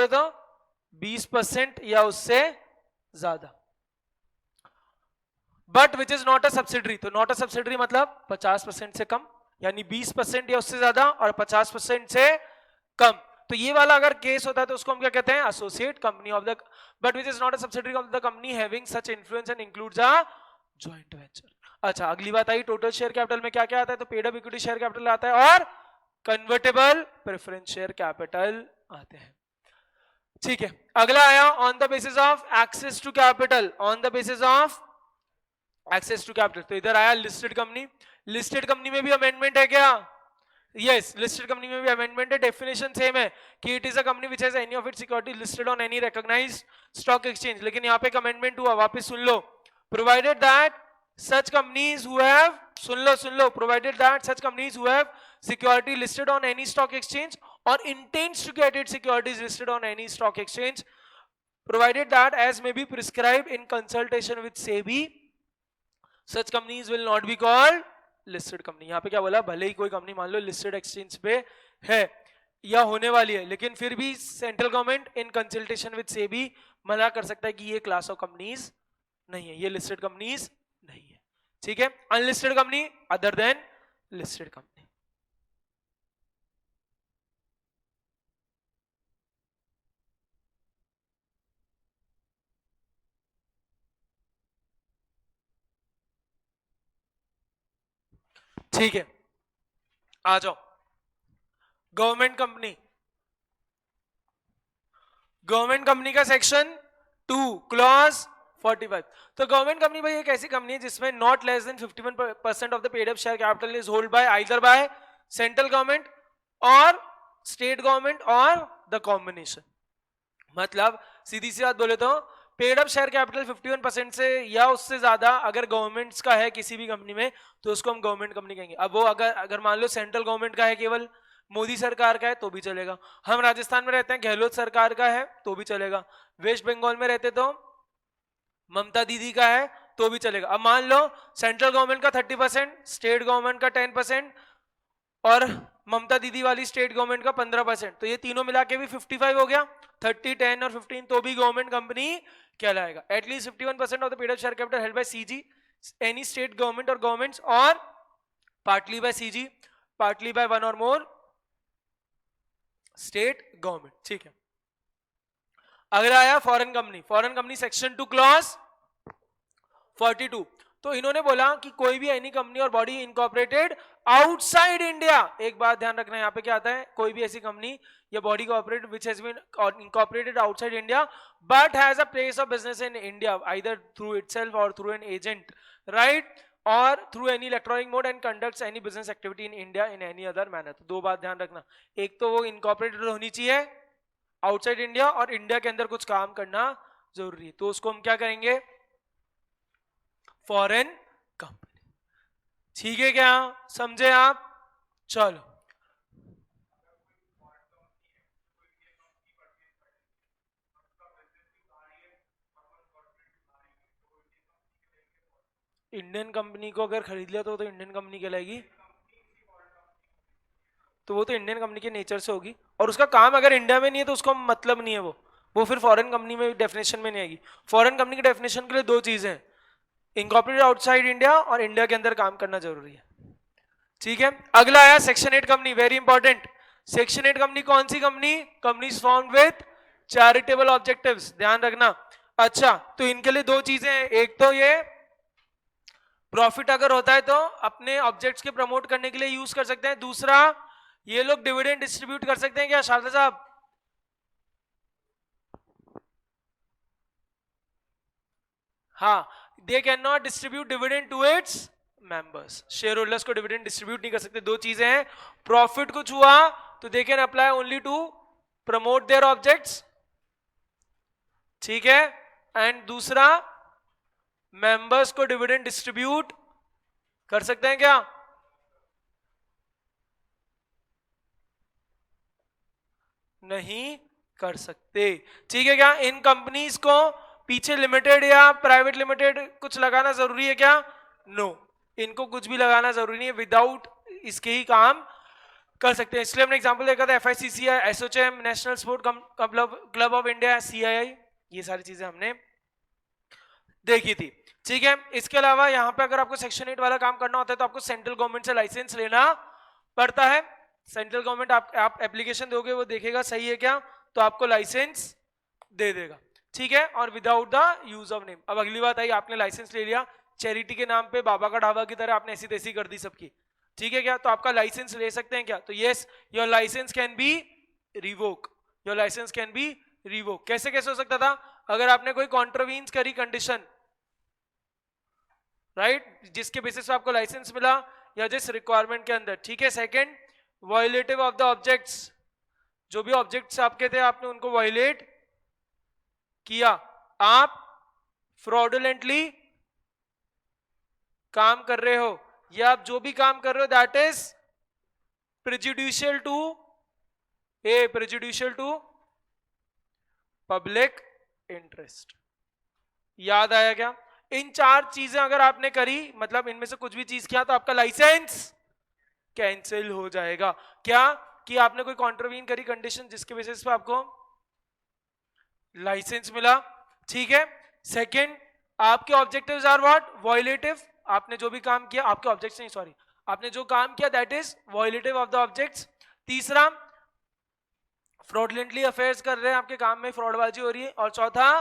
तो 20% या उससे ज्यादा, but which is not a subsidiary. तो नॉट अ सब्सिडरी मतलब 50% से कम, यानी 20% या उससे ज्यादा और 50% से कम। तो ये वाला अगर केस होता है तो उसको हम क्या कहते हैं? Associate company of the, but which is not a subsidiary of the company having such influence and includes a joint venture. अच्छा अगली बात आई टोटल शेयर कैपिटल में क्या क्या आता है? तो paid up equity share capital आता है और कन्वर्टेबल प्रेफरेंस शेयर कैपिटल आते हैं। ठीक है, अगला आया on the basis of access to capital. On the basis of access to capital, तो इधर आया लिस्टेड कंपनी। लिस्टेड कंपनी में भी अमेंडमेंट है क्या? यस, लिस्टेड कंपनी में भी अमेंडमेंट है। डेफिनेशन सेम है कि it is a company which has any of its security listed on any recognised stock exchange. लेकिन यहाँ पे एक अमेंडमेंट हुआ, वापस सुन लो। Provided that such companies who have, सुन लो, provided that such companies who have security listed on any stock exchange or intends to get its securities listed on any stock exchange, provided that as may be prescribed in consultation with SEBI, such companies will not be called listed company. यहाँ पे क्या बोला, भले ही कोई company मान लो listed exchange पे है या होने वाली है, लेकिन फिर भी central government in consultation with SEBI मना कर सकता है कि ये क्लास ऑफ कंपनीज नहीं है, ये लिस्टेड कंपनीज नहीं है. ठीक है, unlisted company other than listed company. ठीक है, आ जाओ. गवर्नमेंट कंपनी, गवर्नमेंट कंपनी का सेक्शन 2 क्लॉज 45. तो गवर्नमेंट कंपनी भाई एक ऐसी कंपनी है जिसमें not less than 51% of the paid up share capital is hold by either by central government और स्टेट गवर्नमेंट और द कॉम्बिनेशन. मतलब सीधी सी बात बोले तो पेड अप शेयर कैपिटल 51% से या उससे ज्यादा अगर गवर्नमेंट्स का है किसी भी कंपनी में तो उसको हम गवर्नमेंट कंपनी कहेंगे. अब वो अगर मान लो सेंट्रल गवर्नमेंट का है, केवल मोदी सरकार का है तो भी चलेगा. हम राजस्थान में रहते हैं, गहलोत सरकार का है तो भी चलेगा. वेस्ट बंगाल में रहते तो ममता दीदी का है तो भी चलेगा. अब मान लो सेंट्रल गवर्नमेंट का 30%, स्टेट गवर्नमेंट का 10% और ममता दीदी वाली स्टेट गवर्नमेंट का 15%, तो ये तीनों मिला के भी 55 हो गया. 30, 10 और 15 तो भी गवर्नमेंट कंपनी कहलाएगा. At least 51% of the paid up share capital held by CG, any state government और गवर्नमेंट्स, और partly bye CG, partly by one और मोर स्टेट गवर्नमेंट. ठीक है, अगला आया foreign company. Foreign company section 2 clause 42. तो इन्होंने बोला कि कोई भी एनी कंपनी और बॉडी इनकॉर्पोरेटेड आउटसाइड इंडिया. एक बात ध्यान रखना, यहाँ पे क्या आता है, कोई भी ऐसी कंपनी या body corporate which has been incorporated outside India but has a place of business in India either through itself और थ्रू एन एजेंट, राइट, और through any electronic mode and conducts any business activity in India in any other manner. तो दो बात ध्यान रखना, एक तो वो इनकॉर्पोरेटेड होनी चाहिए आउटसाइड इंडिया और इंडिया के अंदर कुछ काम करना जरूरी है, तो उसको हम क्या करेंगे, फॉरेन कंपनी. ठीक है, क्या समझे आप? चलो, इंडियन कंपनी को अगर खरीद लिया तो इंडियन कंपनी कहलाएगी, तो वो तो इंडियन कंपनी के नेचर से होगी, और उसका काम अगर इंडिया में नहीं है तो उसको मतलब नहीं है, वो फिर फॉरेन कंपनी में डेफिनेशन में नहीं आएगी. फॉरेन कंपनी की डेफिनेशन के लिए दो चीजें हैं, इनकॉर्पोरेटेड आउटसाइड इंडिया और इंडिया के अंदर काम करना जरूरी है. ठीक है, अगला आया section 8 company, very important. Section 8 company कौन सी company? Companies formed with charitable objectives. ध्यान रखना. अच्छा, तो इनके लिए दो चीजें हैं, एक तो ये प्रॉफिट अगर होता है तो अपने ऑब्जेक्ट्स के प्रमोट करने के लिए यूज कर सकते हैं, दूसरा ये लोग डिविडेंड डिस्ट्रीब्यूट कर सकते हैं. क्या शारदा साहब? हाँ, they can not distribute dividend to its members. Share holders को डिविडेंड डिस्ट्रीब्यूट नहीं कर सकते. दो चीजें हैं, प्रॉफिट कुछ हुआ तो they can apply only to promote their objects, ठीक है, एंड दूसरा मेंबर्स को डिविडेंड डिस्ट्रीब्यूट कर सकते हैं. क्या नहीं कर सकते? ठीक है, क्या इन कंपनीज को पीछे लिमिटेड या प्राइवेट लिमिटेड कुछ लगाना जरूरी है क्या? नो, इनको कुछ भी लगाना जरूरी नहीं है, विदाउट इसके ही काम कर सकते हैं. इसलिए हमने एग्जांपल देखा था FICCI, ASSOCHAM, national sport club of India, CII, ये सारी चीजें हमने देखी थी. ठीक है, इसके अलावा यहाँ पे अगर आपको सेक्शन 8 वाला काम करना होता है तो आपको सेंट्रल गवर्नमेंट से लाइसेंस लेना पड़ता है. सेंट्रल गवर्नमेंट आप एप्लीकेशन दोगे, वो देखेगा सही है क्या, तो आपको लाइसेंस दे देगा. ठीक है, और without the use of name. अब अगली बात आई, आपने लाइसेंस ले लिया, चैरिटी के नाम पे बाबा का ढाबा की तरह आपने ऐसी तैसी कर दी सबकी. ठीक है, क्या तो आपका लाइसेंस ले सकते हैं क्या? तो yes, your licence can be revoke. Your licence can be revoke. कैसे कैसे हो सकता था? अगर आपने कोई कॉन्ट्रवीन्स करी कंडीशन, राइट, जिसके बेसिस पे आपको लाइसेंस मिला या जिस रिक्वायरमेंट के अंदर. ठीक है, सेकंड, वायोलेटिव ऑफ द ऑब्जेक्ट्स. जो भी ऑब्जेक्ट्स आपके थे आपने उनको वायोलेट किया, आप फ्रॉडुलेंटली काम कर रहे हो या आप जो भी काम कर रहे हो that is prejudicial to public interest. याद आया क्या? इन 4 चीजें अगर आपने करी, मतलब इनमें से कुछ भी चीज किया, तो आपका लाइसेंस कैंसिल हो जाएगा। क्या कि आपने कोई कॉन्ट्रवीन करी कंडीशन जिसके बेसिस पे आपको लाइसेंस मिला। ठीक है। सेकंड, आपके ऑब्जेक्टिव्स आर व्हाट? वॉयलेटिव। आपने जो भी काम किया, आपके ऑब्जेक्ट्स नहीं, सॉरी, आपने जो काम किया that is violative of the objects. तीसरा, फ्रॉडलेंटली अफेयर्स कर रहे हैं, आपके काम में फ्रॉडबाजी हो रही है। और चौथा,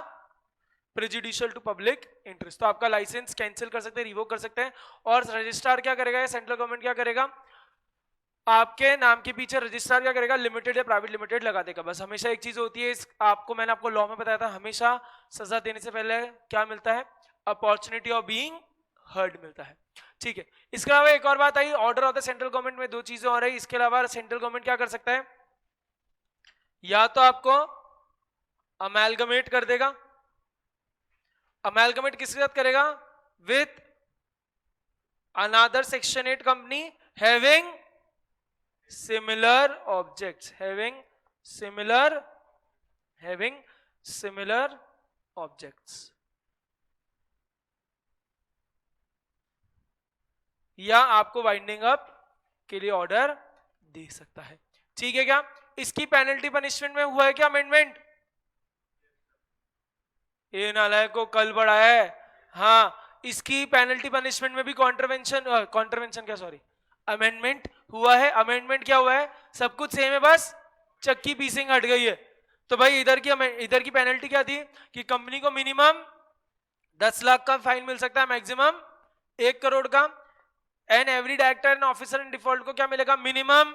प्रेजुडिशियल टू पब्लिक इंटरेस्ट। तो आपका लाइसेंस कैंसिल कर सकते हैं, रिवोक कर सकते हैं। और रजिस्ट्रार क्या करेगा? सेंट्रल गवर्नमेंट क्या करेगा? आपके नाम के पीछे रजिस्ट्रार क्या करेगा? लिमिटेड या प्राइवेट लिमिटेड लगा देगा। बस हमेशा एक चीज होती है, मैंने आपको लॉ में बताया था, हमेशा सजा देने से पहले क्या मिलता है? अपॉर्चुनिटी ऑफ बीइंग हर्ड मिलता है। ठीक है। इसके अलावा एक और बात आई, order of the central government में 2 चीजें हो रही। इसके अलावा सेंट्रल गवर्नमेंट क्या कर सकता है? या तो आपको अमेलगमेट कर देगा। अमेलगमेट किसके साथ करेगा? With another section 8 company having similar objects, having similar objects. या आपको वाइंडिंग अप के लिए ऑर्डर दे सकता है। ठीक है क्या? इसकी पेनल्टी पनिशमेंट में हुआ है क्या अमेंडमेंट? ये नालायक को कल बढ़ाया है। हाँ, इसकी पेनल्टी पनिशमेंट में भी अमेंडमेंट हुआ है। अमेंडमेंट क्या हुआ है? सब कुछ सेम है, बस चक्की पीसिंग हट गई है। तो भाई इधर की पेनल्टी क्या थी कि कंपनी को मिनिमम 10 लाख का फाइन मिल सकता है, मैक्सिमम 1 करोड़ का। And every director and officer in default को क्या मिलेगा? मिनिमम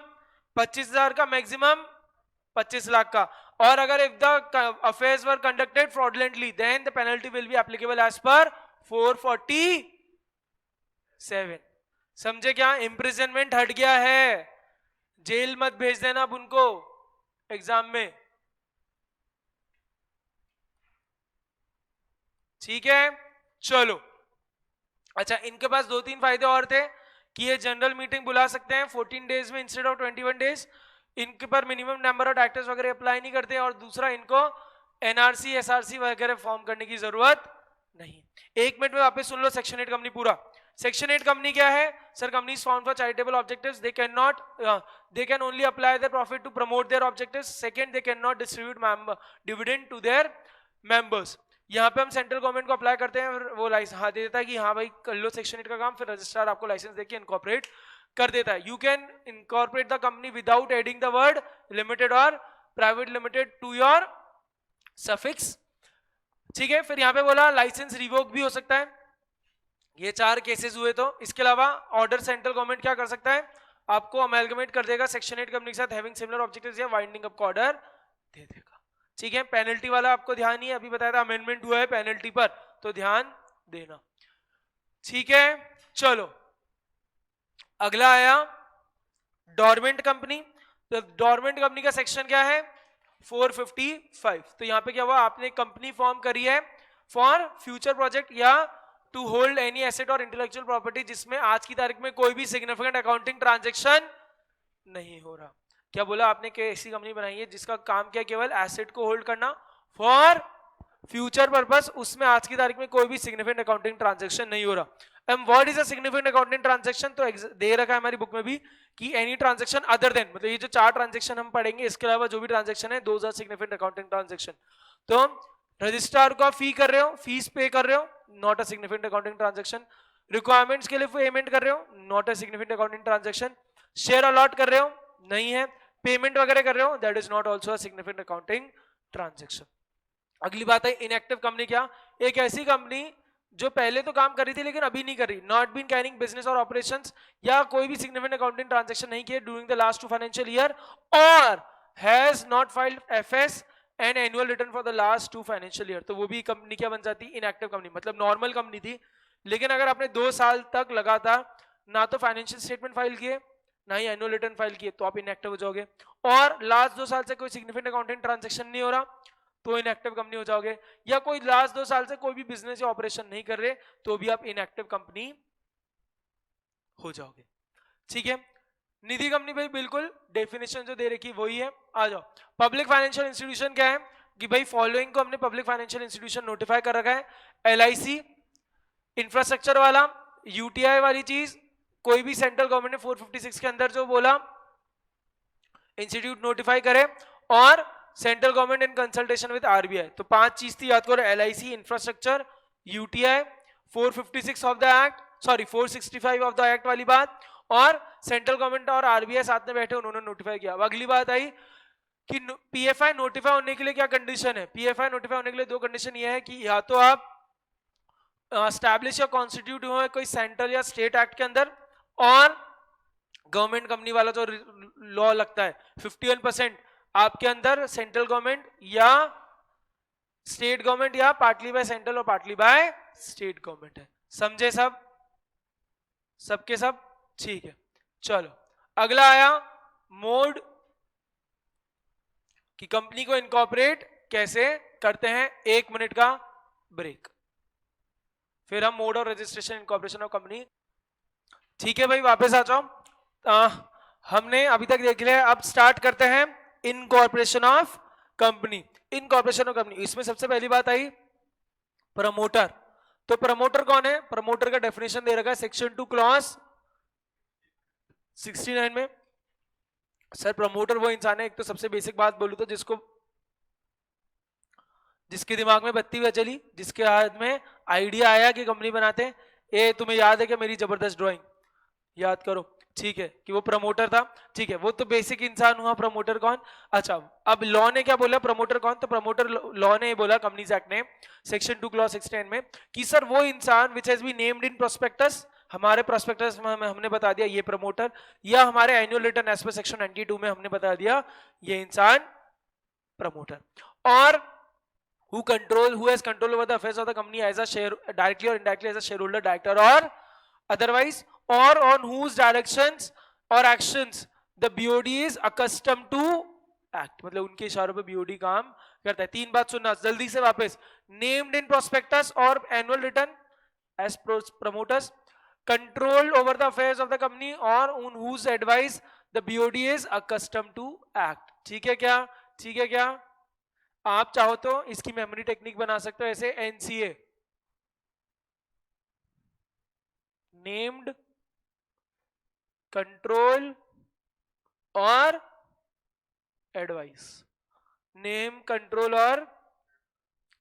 25,000 का, मैक्सिमम 25 लाख का। और अगर if the affairs were conducted fraudulently then the penalty will be applicable as per 447। समझे क्या? इंप्रिजनमेंट हट गया है, जेल मत भेज देना अब उनको एग्जाम में। ठीक है, चलो। अच्छा, इनके पास 2-3 फायदे और थे कि ये जनरल मीटिंग बुला सकते हैं 14 डेज में इंस्टेड ऑफ 21 डेज। इनके पर मिनिमम नंबर ऑफ डायरेक्टर्स वगैरह अप्लाई नहीं करते। और दूसरा, इनको एनआरसी एसआरसी वगैरह फॉर्म करने की जरूरत नहीं। 1 मिनट में वापस सुन लो सेक्शन 8 कंपनी पूरा। सेक्शन 8 कंपनी क्या है? Sir, companies found for charitable objectives, they can only apply their profit to promote their objectives. Second, they can not distribute dividend to their members. यहाँ पे हम सेंट्रल गवर्नमेंट को apply करते हैं, वो लाइसेंस दे देता है कि हाँ भाई कर लो सेक्शन 8 का काम, फिर रजिस्ट्रार आपको लाइसेंस देके इनकॉर्पोरेट कर देता है। You can incorporate the company without adding the word limited और private limited to your suffix. ठीक है। फिर यहाँ पे बोला लाइसेंस रिवोक भी हो सकता है। ये 4 केसेस हुए। तो इसके अलावा ऑर्डर सेंट्रल गवर्नमेंट क्या कर सकता है? आपको अमेलगमेट कर देगा सेक्शन 8 कंपनी के साथ हैविंग सिमिलर ऑब्जेक्टिव्स या वाइंडिंग अप का ऑर्डर दे देगा। ठीक है। पेनल्टी वाला आपको ध्यान ही है, अभी बताया था अमेंडमेंट हुआ है पेनल्टी पर, तो ध्यान देना। ठीक है, चलो अगला आया डोरमेंट कंपनी। तो डोरमेंट कंपनी का सेक्शन क्या है? 455। तो यहाँ पे क्या हुआ? आपने कंपनी फॉर्म करी है फॉर फ्यूचर प्रोजेक्ट या टू होल्ड एनी एसेट और इंटेलेक्चुअल प्रॉपर्टी जिसमें आज की तारीख में कोई भी सिग्निफिकेंट अकाउंटिंग ट्रांजैक्शन नहीं हो रहा। क्या बोला आपने? कि ऐसी कंपनी बनाई है जिसका काम क्या? केवल एसेट को होल्ड करना फॉर फ्यूचर पर्पस, उसमें आज की तारीख में कोई भी सिग्निफिकेंट अकाउंटिंग ट्रांजैक्शन नहीं हो रहा। And what is a significant accounting transaction? तो दे रखा है हमारी बुक में भी कि एनी ट्रांजैक्शन अदर देन, मतलब ये जो 4 ट्रांजैक्शन हम पढ़ेंगे इसके अलावा जो भी ट्रांजैक्शन है those are significant accounting transaction. तो रजिस्ट्रार को फी कर रहे हो, फीस पे कर रहे हो, not a significant accounting transaction. Requirements के लिए पेमेंट कर रहे हो, not a significant accounting transaction. Share allot कर रहे हो, नहीं है। पेमेंट वगैरह कर रहे हो, that is not also a significant accounting transaction. अगली बात है इनएक्टिव कंपनी। क्या? एक ऐसी कंपनी जो पहले तो काम कर रही थी लेकिन अभी नहीं कर रही, नॉट बीन कैरिंग बिजनेस और ऑपरेशंस, या कोई भी सिग्निफिकेंट अकाउंटिंग ट्रांजैक्शन नहीं किए during the last 2 financial year, और has not filed FS and annual return for the last 2 financial year. तो वो भी कंपनी क्या बन जाती? Inactive company. मतलब नॉर्मल कंपनी थी लेकिन अगर आपने 2 साल तक लगातार ना तो फाइनेंशियल स्टेटमेंट फाइल किए ना ही एनुअल रिटर्न फाइल किए तो आप इनएक्टिव हो जाओगे। और लास्ट 2 साल से कोई सिग्निफिकेंट अकाउंटिंग ट्रांजैक्शन नहीं हो रहा तो इनएक्टिव कंपनी हो जाओगे। या कोई लास्ट 2 साल से कोई भी बिजनेस या ऑपरेशन नहीं कर रहे तो भी आप इनएक्टिव कंपनी हो जाओगे। ठीक है, निधि कंपनी भाई बिल्कुल डेफिनेशन जो दे रखी वही है। आ जाओ, पब्लिक फाइनेंशियल इंस्टीट्यूशन क्या है कि भाई फॉलोइंग को हमने पब्लिक फाइनेंशियल इंस्टीट्यूशन नोटिफाई कर रखा है। एलआईसी, इंफ्रास्ट्रक्चर वाला, यूटीआई वाली चीज, कोई भी सेंट्रल गवर्नमेंट ने 456 के अंदर जो बोला इंस्टीट्यूट नोटिफाई करे, और central government in consultation with RBI. तो 5 चीज थी, याद करो, LIC, infrastructure, UTI, 456 of the act, sorry 465 of the act वाली बात, और सेंट्रल गवर्नमेंट और आरबीआई साथ में बैठे उन्होंने नोटिफाई किया। अब अगली बात आई कि पीएफआई नोटिफाई होने के लिए क्या कंडीशन है। पीएफआई नोटिफाई होने के लिए 2 कंडीशन ये है कि या तो आप एस्टैब्लिश या कॉन्स्टिट्यूट हुए कोई सेंट्रल या स्टेट एक्ट के अंदर, और गवर्नमेंट कंपनी वाला जो लॉ लगता है 51% आपके अंदर सेंट्रल गवर्नमेंट या स्टेट गवर्नमेंट या पार्टली बाय सेंट्रल और पार्टली बाय स्टेट गवर्नमेंट है। समझे सब, सबके सब? ठीक है, चलो अगला आया मोड, कि कंपनी को इनकॉर्पोरेट कैसे करते हैं। 1 मिनट का ब्रेक, फिर हम मोड और रजिस्ट्रेशन इनकॉर्पोरेशन ऑफ कंपनी। ठीक है भाई, वापस आ जाओ। हमने अभी तक देख लिया, अब स्टार्ट करते हैं incorporation of company. Incorporation of company, इसमें सबसे पहली बात आई प्रमोटर। तो प्रमोटर कौन है? प्रमोटर का डेफिनेशन दे रखा है सेक्शन 2 क्लॉज 69 में। सर प्रमोटर वो इंसान है, एक तो सबसे बेसिक बात बोलूं तो जिसके दिमाग में बत्ती बह चली, जिसके हाथ में आइडिया आया कि कंपनी बनाते हैं। ए तुम्हें याद है कि मेरी जबरदस्त ड्राइंग याद करो, ठीक है, कि वो प्रमोटर था। ठीक है, वो तो बेसिक इंसान हुआ। प्रमोटर कौन? अच्छा, अब लॉ ने क्या बोला प्रमोटर कौन? तो प्रमोटर लॉ ने बोला कंपनीज एक्ट ने सेक्शन 2 क्लॉज 69 में कि सर वो इंसान which has been named in prospectus, हमारे प्रोस्पेक्टस में हमने बता दिया ये प्रमोटर, या हमारे annual return as per section 92 में हमने बता दिया ये इंसान प्रमोटर। और who has control over the affairs of the company as a share, directly or indirectly as a shareholder, director or otherwise, or on whose directions or actions the BOD is accustomed to act, मतलब उनके इशारों पे BOD काम करता है। 3 बात सुनना जल्दी से वापस, named in prospectus or annual return as promoters, control over the affairs of the company or on whose advice the BOD is accustomed to act। ठीक है क्या? ठीक है क्या? आप चाहो तो इसकी मेमोरी टेक्निक बना सकते हो ऐसे, एनसीए नेम्ड, कंट्रोल और एडवाइस, नेम, कंट्रोल और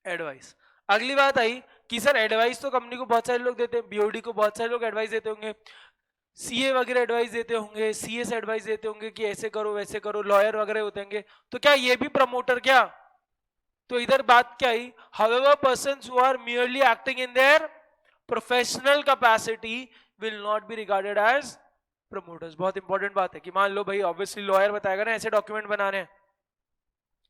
एडवाइस। अगली बात आई कि सर एडवाइस तो कंपनी को बहुत सारे लोग देते हैं, बीओडी को बहुत सारे लोग एडवाइस देते होंगे, सीए वगैरह एडवाइस देते होंगे, सीएस एडवाइस देते होंगे कि ऐसे करो वैसे करो, लॉयर वगैरह होते होंगे, तो क्या ये भी प्रमोटर क्या? तो इधर बात क्या आई, however persons who are merely acting in their professional capacity will not be regarded as promoters। बहुत इंपॉर्टेंट बात है कि मान लो भाई ऑब्वियसली लॉयर बताएगा ना ऐसे डॉक्यूमेंट बनाने हैं,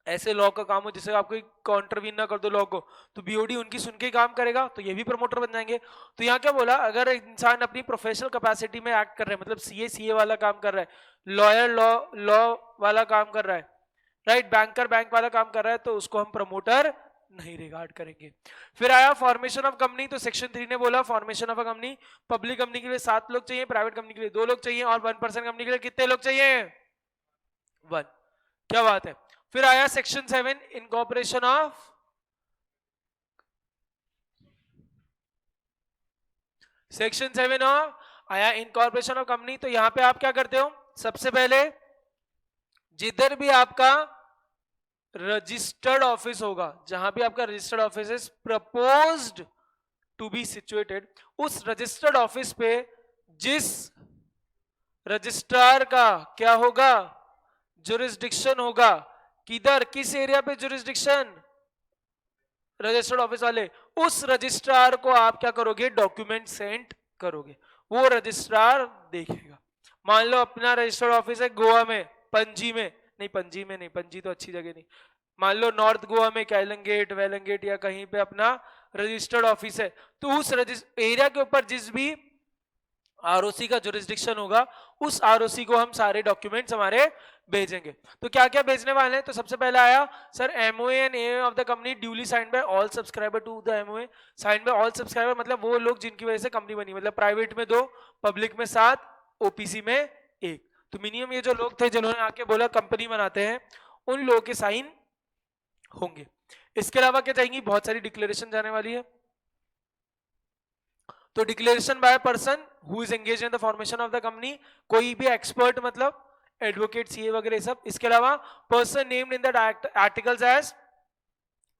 ऐसे लॉ का काम हो जिससे आप कोई कॉन्ट्रवीन ना कर दो लॉ को, तो बीओडी उनकी सुन के काम करेगा, तो ये भी प्रमोटर बन जाएंगे। तो यहाँ क्या बोला, अगर इंसान अपनी प्रोफेशनल कैपेसिटी में एक्ट कर रहे हैं, मतलब सीए वाला काम कर रहा है, लॉयर लॉ वाला काम कर रहा है, राइट, बैंकर बैंक वाला काम कर रहा है, तो उसको हम प्रमोटर नहीं रिगार्ड करेंगे। फिर आया फॉर्मेशन ऑफ कंपनी। तो सेक्शन 3 ने बोला formation of a company, public company के लिए 7 लोग चाहिए, प्राइवेट कंपनी के लिए 2 लोग चाहिए, और 1% कंपनी के लिए कितने लोग चाहिए? 1। क्या बात है। फिर आया सेक्शन 7 इनकॉर्पोरेशन ऑफ, सेक्शन 7 आया इनकॉर्पोरेशन ऑफ कंपनी। तो यहां पे आप क्या करते हो, सबसे पहले जिधर भी आपका रजिस्टर्ड ऑफिस होगा, जहां भी आपका registered office is proposed to be situated, उस रजिस्टर्ड ऑफिस पे जिस रजिस्ट्रार का क्या होगा, जुरिस्डिक्शन होगा, किधर, किस एरिया पे जुरिस्डिक्शन, रजिस्टर्ड ऑफिस वाले, उस रजिस्ट्रार को आप क्या करोगे, डॉक्यूमेंट सेंड करोगे, वो रजिस्ट्रार देखेगा। मान लो अपना रजिस्टर्ड ऑफिस है गोवा में, पणजी में नहीं, पणजी में नहीं, पणजी तो अच्छी जगह नहीं, मान लो नॉर्थ गोवा में कैलंगेट वेलंगेट या कहीं पे अपना रजिस्टर्ड ऑफिस है, तो उस एरिया के ऊपर जिस भी आरओसी का जुरिस्डिक्शन होगा, उस आरओसी को हम सारे डॉक्यूमेंट्स हमारे भेजेंगे। तो क्या क्या भेजने वाले हैं? तो सबसे पहले आया sir MOA and AA of the company duly signed by all subscriber to the MOA. Signed by all subscriber मतलब वो लोग जिनकी वजह से कंपनी बनी, मतलब प्राइवेट में 2, पब्लिक में 7, ओपीसी में 1। तो मिनिमम ये जो लोग थे जिन्होंने आके बोला कंपनी बनाते हैं, उन लोगों के साइन होंगे। इसके अलावा क्या चाहिए? बहुत सारी डिक्लेरेशन जाने वाली है। तो declaration by person who is engage in the formation of the company, कोई भी एक्सपर्ट मतलब एडवोकेट, सीए वगैरह सब। इसके अलावा person named in the articles as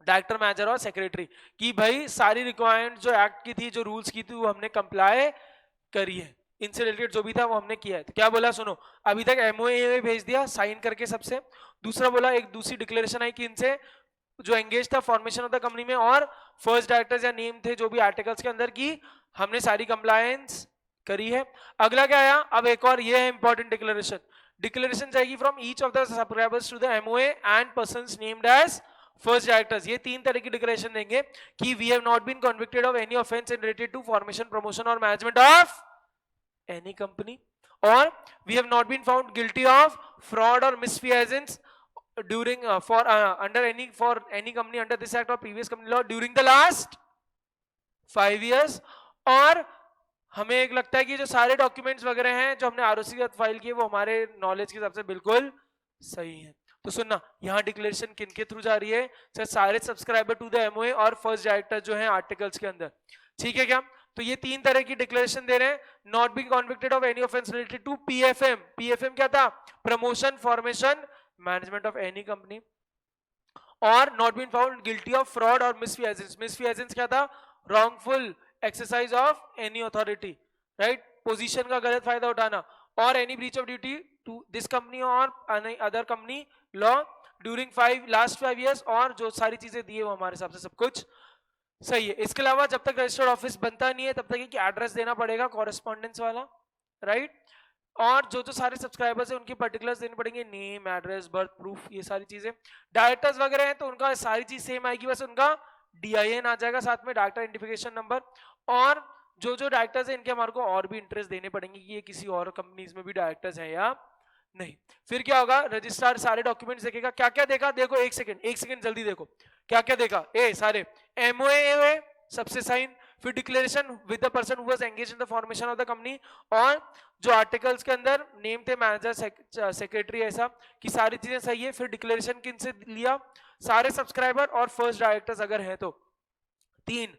director, manager और सेक्रेटरी, कि भाई सारी रिक्वायरमेंट जो एक्ट की थी, जो रूल्स की थी, वो हमने कंप्लाई करी है, इनसे रिलेटेड जो भी था वो हमने किया है। तो क्या बोला सुनो, अभी तक एमओए भेज दिया साइन करके सबसे। दूसरा बोला एक दूसरी डिक्लेरेशन आई कि इनसे जो एंगेज था फॉर्मेशन ऑफ द कंपनी में और फर्स्ट डायरेक्टर्स या नेम थे जो भी आर्टिकल्स के अंदर, की हमने सारी कंप्लायंस करी है। अगला क्या आया? अब एक और ये है इंपॉर्टेंट डिक्लेरेशन। डिक्लेरेशन जाएगी from each of the subscribers to the MOA and persons named as first directors. ये 3 तरह की डिक्लेरेशन देंगे कि we have not been convicted of any offence in related to formation, promotion और management of any company, और we have not been found guilty of fraud और misfeasance during under any company under this act or previous company law during the last 5 years। और हमें एक लगता है कि जो सारे डॉक्यूमेंट्स वगैरह हैं जो हमने आरओसी के साथ फाइल किए वो हमारे नॉलेज के हिसाब से बिल्कुल सही है। तो सुनना, यहाँ डिक्लेरेशन किन के थ्रू जा रही है? सर सारे सब्सक्राइबर टू द एमओए और फर्स्ट डायरेक्टर जो है आर्टिकल्स के अंदर, ठीक है क्या? तो ये 3 तरह की डिक्लेरेशन दे रहे हैं। Not being convicted of any offence related to PFM. PFM क्या था? Promotion, formation, management of any company. और not been found guilty of fraud और मिसफिएजेंस। मिसफिएजेंस क्या था? Wrongful exercise of any authority, right, position का गलत फायदा उठाना, और any breach of duty to this company और other company law during last 5 years। और जो सारी चीजें दी है वो हमारे हिसाब से सब कुछ सही है। इसके अलावा जब तक रजिस्टर्ड ऑफिस बनता नहीं है तब तक एक एड्रेस देना पड़ेगा कॉरेस्पॉन्डेंस वाला, राइट। और जो जो सारे सब्सक्राइबर्स हैं उनकी पर्टिकुलर्स देने पड़ेंगे, नेम, एड्रेस, बर्थ प्रूफ, ये सारी चीजें। डायरेक्टर्स वगैरह हैं तो उनका सारी चीज सेम आएगी, बस उनका डीआईएन आ जाएगा साथ में, डायरेक्टर आइडेंटिफिकेशन नंबर। और जो जो डायरेक्टर्स हैं इनके हमारे को और भी इंटरेस्ट देने पड़ेंगे कि ये किसी और कंपनीज में भी डायरेक्टर्स हैं या नहीं। फिर क्या होगा? रजिस्ट्रार सारे डॉक्यूमेंट्स देखेगा। क्या क्या देखा? देखो एक सेकंड जल्दी देखो क्या क्या देखा। सारे एमओए सबसे साइन, फिर declaration with the person who was engaged in the formation of the company, और जो आर्टिकल्स के अंदर नेम थे मैनेजर, सेक्रेटरी, ऐसा कि सारी चीजें सही है। फिर डिक्लेरेशन किन से लिया? सारे सब्सक्राइबर और फर्स्ट डायरेक्टर्स अगर है तो। 3,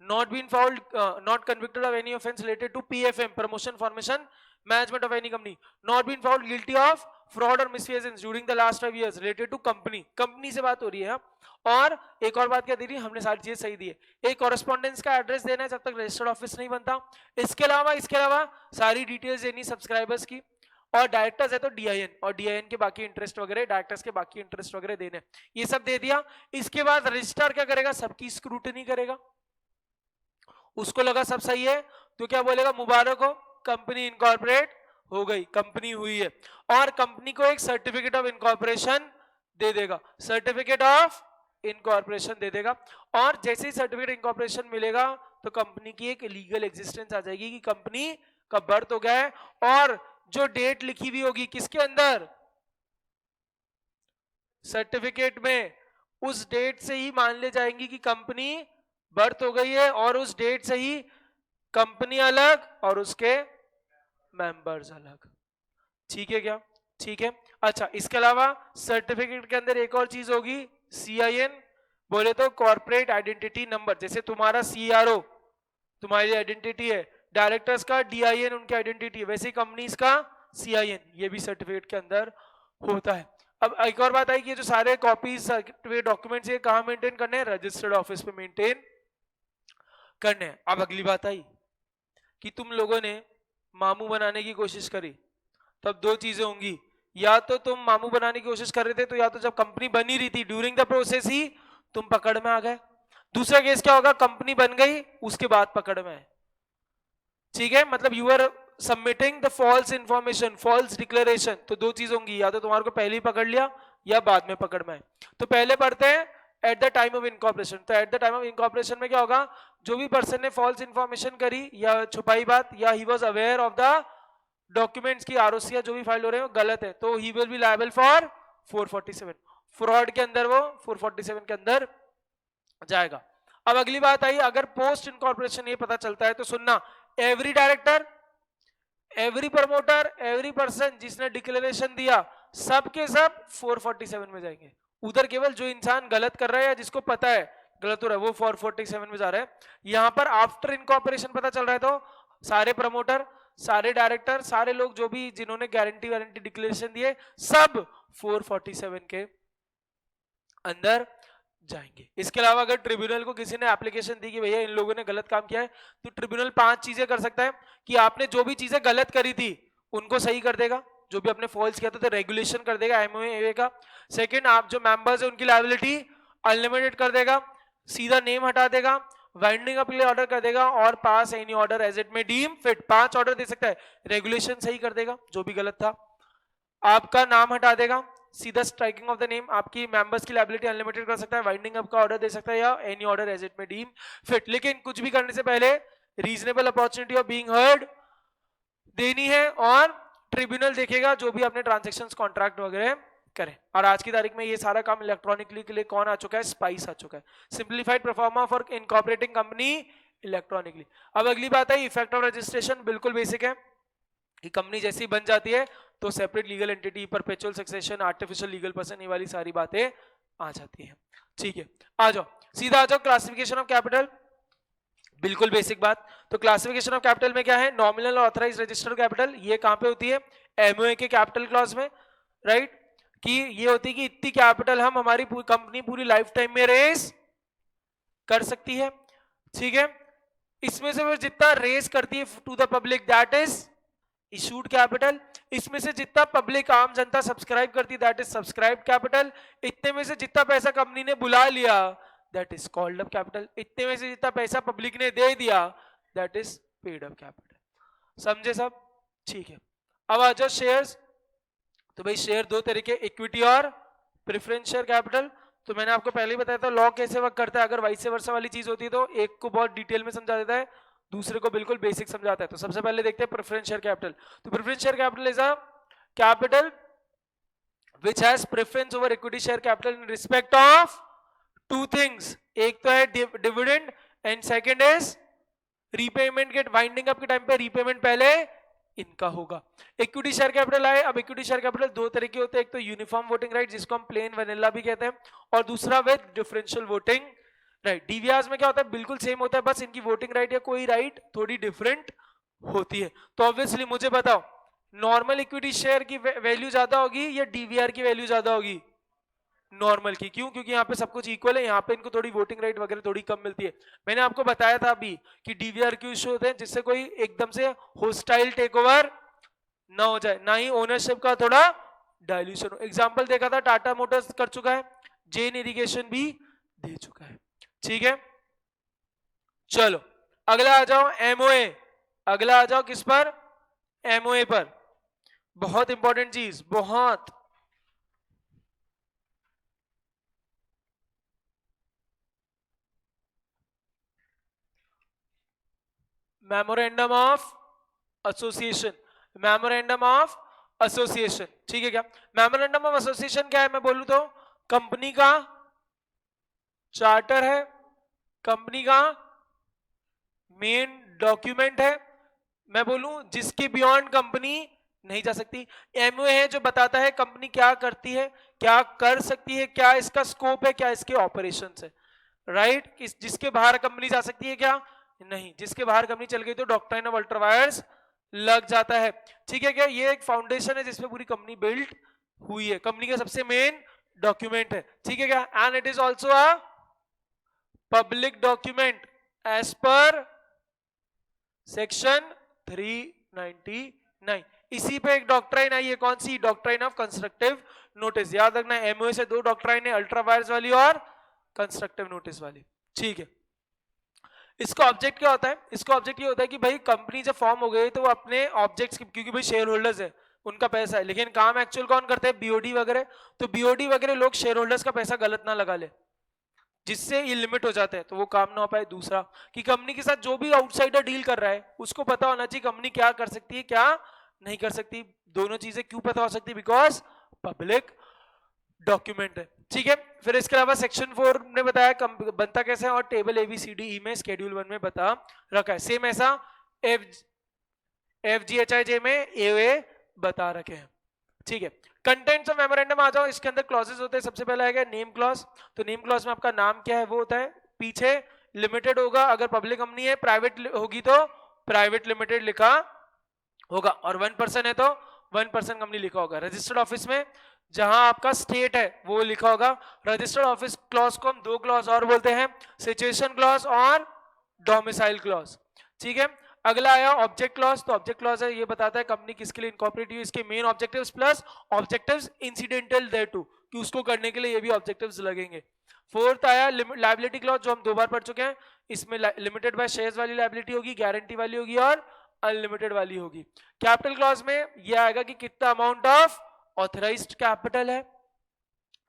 not been found not convicted of any offense related to PFM, promotion, formation, management of any company, not been found guilty of fraud or misfeasance during the last 5 years related to company से बात हो रही है। और एक और बात क्या दे रही है? हमने सारी चीजें सही दी है। एक कॉरेस्पॉन्डेंस का एड्रेस देना है जब तक रजिस्टर्ड ऑफिस नहीं बनता। इसके अलावा सारी डिटेल्स देनी सब्सक्राइबर्स की, और डायरेक्टर्स है तो डीआईएन, और डीआईएन के बाकी इंटरेस्ट वगैरह, डायरेक्टर्स के बाकी इंटरेस्ट वगैरह देने, ये सब दे दिया। इसके बाद रजिस्ट्रार क्या करेगा? सबकी स्क्रूटनी करेगा। उसको लगा सब सही है तो क्या बोलेगा? मुबारक हो, कंपनी इनकॉर्पोरेट हो गई, कंपनी हुई है। और कंपनी को एक सर्टिफिकेट ऑफ इनकॉर्पोरेशन दे देगा, सर्टिफिकेट ऑफ इनकॉर्पोरेशन दे देगा। और जैसे ही सर्टिफिकेट इनकॉर्पोरेशन मिलेगा तो कंपनी की एक लीगल एग्जिस्टेंस आ जाएगी कि कंपनी का बर्थ हो गया है। और जो डेट लिखी हुई होगी किसके अंदर? सर्टिफिकेट में, उस डेट से ही मान ले जाएंगी कि कंपनी बर्थ हो गई है, और उस डेट से ही कंपनी अलग और उसके मेंबर्स अलग। ठीक है क्या? ठीक है। अच्छा, इसके अलावा सर्टिफिकेट के अंदर एक और चीज होगी, सीआईएन, बोले तो कॉर्पोरेट आइडेंटिटी नंबर। जैसे तुम्हारा सीआरओ तुम्हारी आइडेंटिटी है, डायरेक्टर्स का डीआईएन उनकी आइडेंटिटी है, वैसे ही कंपनीज का सीआईएन, ये भी सर्टिफिकेट के अंदर होता है। अब एक और बात आई कि जो सारे कॉपीज सर्टिफिकेट डॉक्यूमेंट्स ये कहाँ मेंटेन करने हैं? रजिस्टर्ड ऑफिस पे मेंटेन करने हैं। अब अगली बात आई कि तुम लोगों ने मामू बनाने की कोशिश करी, तब 2 चीजें होंगी, या तो तुम मामू बनाने की कोशिश कर रहे थे, तो या तो जब कंपनी बनी रही थी ड्यूरिंग द प्रोसेस ही तुम पकड़ में आ गए। दूसरा केस क्या होगा? कंपनी बन गई उसके बाद पकड़ में आए। ठीक है, मतलब you are submitting the false information, false declaration. तो 2 चीज होंगी, या तो तुम्हारे को पहले ही पकड़ लिया या बाद में पकड़ में आए। तो पहले पढ़ते हैं at the time of incorporation. तो at the time of incorporation में क्या होगा, जो भी पर्सन ने फॉल्स इंफॉर्मेशन करी या छुपाई बात, या he was aware of the documents की आरओसी जो भी फाइल हो रहे हैं वो गलत है, तो he will be liable for 447। Fraud के अंदर वो 447 के अंदर जाएगा। अब अगली बात आई, अगर पोस्ट इनकॉर्पोरेशन ये पता चलता है तो सुनना, every director, every promoter, every person जिसने डिक्लेरेशन दिया, सब के सब 447 में जाएंगे। उधर केवल जो इंसान गलत कर रहा है या जिसको पता है गलत हो रहा है वो 447 में जा रहा है। यहां पर आफ्टर इनकॉर्पोरेशन पता चल रहा है तो सारे प्रमोटर, सारे डायरेक्टर, सारे लोग जो भी जिन्होंने गारंटी वारंटी डिक्लेरेशन दिए, सब 447 के अंदर जाएंगे। इसके अलावा अगर ट्रिब्यूनल को किसी ने एप्लीकेशन दी कि भैया इन लोगों ने गलत काम किया है, तो ट्रिब्यूनल 5 चीजें कर सकता है कि आपने जो भी चीजें गलत करी थी उनको सही कर देगा, जो भी आपने फॉल्स किया था तो रेगुलेशन कर देगा एमओए का। सेकंड, आप जो मेंबर्स है उनकी लायबिलिटी अनलिमिटेड कर देगा, सीधा नेम हटा देगा, वाइंडिंग अप के लिए ऑर्डर कर देगा, और पास एनी ऑर्डर एज इट में डीम फिट। 5 ऑर्डर दे सकता है, रेगुलेशन सही कर देगा जो भी गलत था, आपका नाम हटा देगा, सीधा स्ट्राइकिंग ऑफ द नेम, आपकी मेंबर्स की लायबिलिटी अनलिमिटेड कर सकता है, वाइंडिंग अप का ऑर्डर दे सकता है, या एनी ऑर्डर एज इट में डीम फिट। लेकिन कुछ भी करने से पहले reasonable opportunity of being heard देनी है, और ट्रिब्यूनल देखेगा जो भी आपने ट्रांजैक्शंस कॉन्ट्रैक्ट वगैरह करें। और आज की तारीख में ये सारा काम इलेक्ट्रॉनिकली के लिए कौन आ चुका है, स्पाइस आ चुका है, simplified pro forma for incorporating company electronically. अब अगली बात है इफेक्ट ऑफ रजिस्ट्रेशन, बिल्कुल बेसिक है कि कंपनी जैसी बन जाती है तो separate legal entity, perpetual succession, artificial legal person, ये वाली सारी बातें आ जाती हैं। ठीक है, आ जाओ सीधा आ जाओ क्लासिफिकेशन ऑफ कैपिटल, बिल्कुल बेसिक बात। तो क्लासिफिकेशन ऑफ कैपिटल में क्या है, नॉमिनल और ऑथराइज्ड रजिस्टर्ड कैपिटल, ये कहां पे होती है, एमओए के कैपिटल क्लॉज में, राइट, कि ये होती है कि इतनी कैपिटल हम हमारी कंपनी पूरी लाइफ टाइम में रेस कर सकती है। ठीक है, इसमें से वो जितना रेस करती है to the public that is issued capital, इसमें से जितना पब्लिक आम जनता सब्सक्राइब करती दैट इज सब्सक्राइब कैपिटल, इतने में से जितना पैसा कंपनी ने बुला लिया that is called up capital, इतने में से जितना पैसा पब्लिक ने दे दिया that is paid up capital. समझे सब? ठीक है, अब आ जाओ शेयर्स। तो भाई शेयर दो तरीके, इक्विटी और प्रेफरेंस शेयर कैपिटल। तो मैंने आपको पहले ही बताया था लॉ कैसे वर्क करता है, अगर वाइस वर्सा वाली चीज होती है तो एक को बहुत डिटेल में समझा देता है, दूसरे को बिल्कुल बेसिक समझाता है। तो सबसे पहले देखते हैं प्रेफरेंस शेयर कैपिटल। तो preference share capital is a capital which has preference over equity share capital in respect of 2 things, एक तो है dividend and second is repayment के वाइंडिंग अप के टाइम पे रीपेमेंट पहले इनका होगा। इक्विटी शेयर कैपिटल आए, अब इक्विटी शेयर कैपिटल दो तरह के होते हैं, एक तो यूनिफॉर्म वोटिंग राइट जिसको हम प्लेन वैनिला भी कहते हैं, और दूसरा विद डिफरेंशियल वोटिंग राइट। डीवीआरस में क्या होता है, बिल्कुल सेम होता है, बस इनकी वोटिंग राइट या कोई राइट थोड़ी डिफरेंट होती है। तो ऑब्वियसली मुझे बताओ नॉर्मल इक्विटी शेयर की वैल्यू ज्यादा होगी या डीवीआर की वैल्यू ज्यादा होगी? नॉर्मल की। क्यों? क्योंकि यहाँ पे सब कुछ इक्वल है, यहाँ पे इनको थोड़ी वोटिंग राइट वगैरह थोड़ी कम मिलती है। मैंने आपको बताया था अभी कि डीवीआर क्यों इशू होते हैं, जिससे कोई एकदम से होस्टाइल टेक ओवर ना हो जाए, ना ही ओनरशिप का थोड़ा डायल्यूशन हो। एग्जाम्पल देखा था, टाटा मोटर्स कर चुका है, जेन इरिगेशन भी दे चुका है। ठीक है, चलो अगला आ जाओ एमओए। अगला आ जाओ किस पर? एमओए पर। बहुत इंपॉर्टेंट चीज, बहुत memorandum of association, memorandum of association. ठीक है, क्या मेमोरेंडम ऑफ एसोसिएशन क्या है? मैं बोलूं तो कंपनी का चार्टर है, कंपनी का मेन डॉक्यूमेंट है, मैं बोलूं जिसके बियॉन्ड कंपनी नहीं जा सकती। एमओए है जो बताता है कंपनी क्या करती है, क्या कर सकती है, क्या इसका स्कोप है, क्या इसके ऑपरेशंस है, राइट। जिसके बाहर कंपनी जा सकती है क्या? नहीं, जिसके बाहर कंपनी चल गई तो डॉक्ट्राइन ऑफ अल्ट्रा वायर्स लग जाता है। ठीक है, क्या ये एक फाउंडेशन है जिसमें पूरी कंपनी बिल्ड हुई है, कंपनी का सबसे मेन डॉक्यूमेंट है। ठीक है, क्या and it is also a public document as per section 399। इसी पे एक डॉक्ट्राइन आई है, कौन सी? Doctrine of constructive notice. याद रखना एमओए से 2 डॉक्ट्राइन है, अल्ट्रा वायर्स वाली और कंस्ट्रक्टिव नोटिस वाली। ठीक है, इसका ऑब्जेक्ट क्या होता है? इसका ऑब्जेक्ट ये होता है कि भाई कंपनी जब फॉर्म हो गई तो वो अपने ऑब्जेक्ट्स, क्योंकि भाई शेयर होल्डर्स है, उनका पैसा है, लेकिन काम एक्चुअल कौन करते हैं? बीओडी वगैरह। तो बीओडी वगैरह लोग शेयर होल्डर्स का पैसा गलत ना लगा ले, जिससे ये लिमिट हो जाता है तो वो काम ना हो पाए। दूसरा कि कंपनी के साथ जो भी आउटसाइडर डील कर रहा है उसको पता होना चाहिए कंपनी क्या कर सकती है क्या नहीं कर सकती। दोनों चीजें क्यों पता हो सकती है? बिकॉज पब्लिक डॉक्यूमेंट है। ठीक है, फिर इसके अलावा सेक्शन 4 ने बताया बनता कैसे है और टेबल ABCDE में शेड्यूल 1 में बता रखा है। सेम ऐसा FGHIJ में AOA बता रखे हैं। ठीक है, कंटेंट्स ऑफ मेमोरेंडम आ जाओ। इसके अंदर क्लॉजेस होते हैं। सबसे पहला है नेम क्लॉज। तो नेम क्लॉज में आपका नाम क्या है वो होता है। पीछे लिमिटेड होगा, अगर पब्लिक कंपनी है, प्राइवेट होगी तो प्राइवेट लिमिटेड लिखा होगा, और 1% है तो 1% कंपनी लिखा होगा। रजिस्टर्ड ऑफिस में जहां आपका स्टेट है वो लिखा होगा। रजिस्टर्ड ऑफिस क्लॉज को हम दो क्लॉज और बोलते हैं, सिचुएशन क्लॉज और डोमिसाइल क्लॉज। ठीक है, अगला आया ऑब्जेक्ट क्लॉज। तो ऑब्जेक्ट क्लॉज है ये बताता है कंपनी किसके लिए इनकॉर्पोरेट हुई, इसके main objectives plus objectives incidental thereto, कि उसको करने के लिए ये भी ऑब्जेक्टिव्स लगेंगे। फोर्थ आया लायबिलिटी क्लॉज, जो हम 2 बार पढ़ चुके हैं। इसमें लिमिटेड बाय शेयर्स वाली लायबिलिटी होगी, गारंटी वाली होगी और अनलिमिटेड वाली होगी। कैपिटल क्लॉज में ये आएगा कि कितना अमाउंट ऑफ ऑथराइज्ड कैपिटल है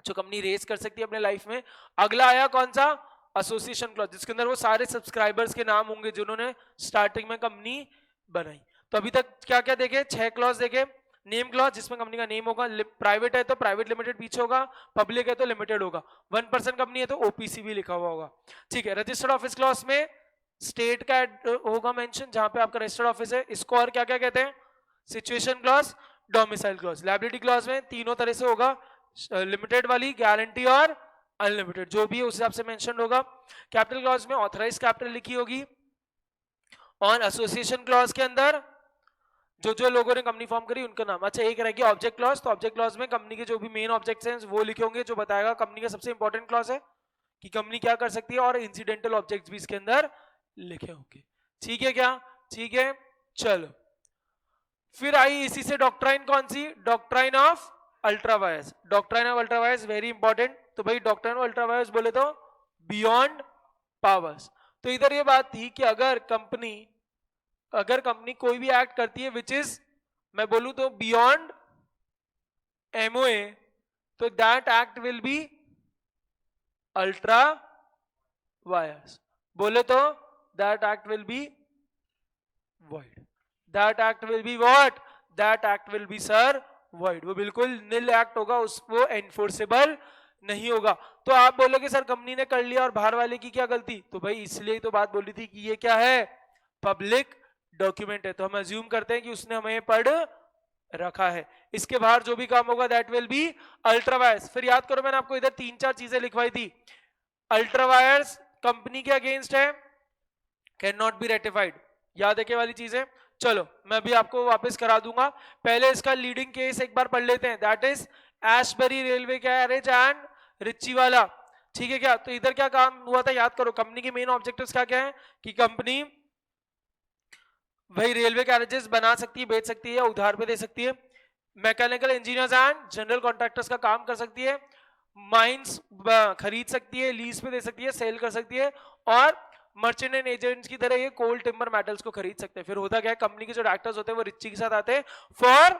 जो कंपनी रेज कर सकती है अपने लाइफ में। अगला आया कौन सा? एसोसिएशन क्लॉज, जिसके अंदर वो सारे सब्सक्राइबर्स के नाम होंगे जिन्होंने स्टार्टिंग में कंपनी बनाई। तो अभी तक क्या क्या देखे? 6 क्लॉज देखे। नेम क्लॉज जिसमें कंपनी का नेम होगा, प्राइवेट है तो प्राइवेट लिमिटेड पीछे होगा, पब्लिक है तो लिमिटेड होगा, 1% कंपनी है तो OPC भी लिखा हुआ होगा। ठीक है, रजिस्टर्ड ऑफिस क्लॉज में स्टेट का होगा मेंशन जहां पे आपका रजिस्टर्ड ऑफिस है। इसको और क्या क्या कहते हैं? Situation clause, domicile clause. Liability clause में तीनों तरह से होगा, लिमिटेड वाली, गारंटी और अनलिमिटेड, जो भी उस हिसाब से मेंशन होगा। कैपिटल क्लॉज में ऑथराइज कैपिटल लिखी होगी, और एसोसिएशन क्लॉज के अंदर जो जो लोगों ने कंपनी फॉर्म करी उनका नाम। अच्छा, एक रहेगी ऑब्जेक्ट क्लॉज। तो ऑब्जेक्ट क्लॉज में कंपनी के जो भी मेन ऑब्जेक्ट्स हैं वो लिखे होंगे, जो बताएगा कंपनी का सबसे इंपॉर्टेंट क्लॉज है कि कंपनी क्या कर सकती है, और इंसिडेंटल ऑब्जेक्ट्स भी इसके अंदर लिखे होंगे। ठीक है क्या? ठीक है, चलो फिर आई इसी से डॉक्ट्राइन, कौन सी? Doctrine of ultra vires. Doctrine of ultra vires very important. तो भाई डॉक्ट्राइन ऑफ अल्ट्रा वायर्स बोले तो बियॉन्ड पावर्स। तो इधर ये बात थी कि अगर कंपनी कोई भी एक्ट करती है विच इज, मैं बोलूं तो बियॉन्ड MOA, तो that act will be ultra vires. बोले तो that act will be void. That act will be what? That act will be sir void. वो बिल्कुल नील एक्ट होगा, वो एनफोर्सेबल नहीं होगा। तो आप बोलोगे सर कंपनी ने कर लिया और बाहर वाले की क्या गलती? तो भाई इसलिए तो बात बोली थी कि ये क्या है? पब्लिक डॉक्यूमेंट है, तो हम अज्यूम करते हैं कि उसने हमें पढ़ रखा है। इसके बाहर जो भी काम होगा that will be ultra vires. फिर याद करो मैंने आपको इधर 3-4 चीजें लिखवाई थी। अल्ट्रा वायर्स कंपनी के अगेंस्ट है, कैन नॉट बी रेटिफाइड, याद है क्या वाली चीजें? चलो मैं भी आपको वापस करा दूंगा। पहले इसका लीडिंग केस एक बार पढ़ लेते हैं, that is Ashbury railway carriage and Riche वाला। ठीक है क्या? तो इधर क्या काम हुआ था याद करो। कंपनी के मेन ऑब्जेक्टिव्स क्या क्या है कि कंपनी वही रेलवे कैरेजेस बना सकती है, बेच सकती है, उधार पे दे सकती है, mechanical engineers and general contractors का काम कर सकती है, माइंस खरीद सकती है, लीज पे दे सकती है, सेल कर सकती है, और मर्चेंट एंड एजेंट्स की तरह ये कोल टिम्बर मेटल्स को खरीद सकते हैं। फिर होता क्या है, कंपनी के जो डायरेक्टर्स होते हैं वो रिच्ची के साथ आते हैं for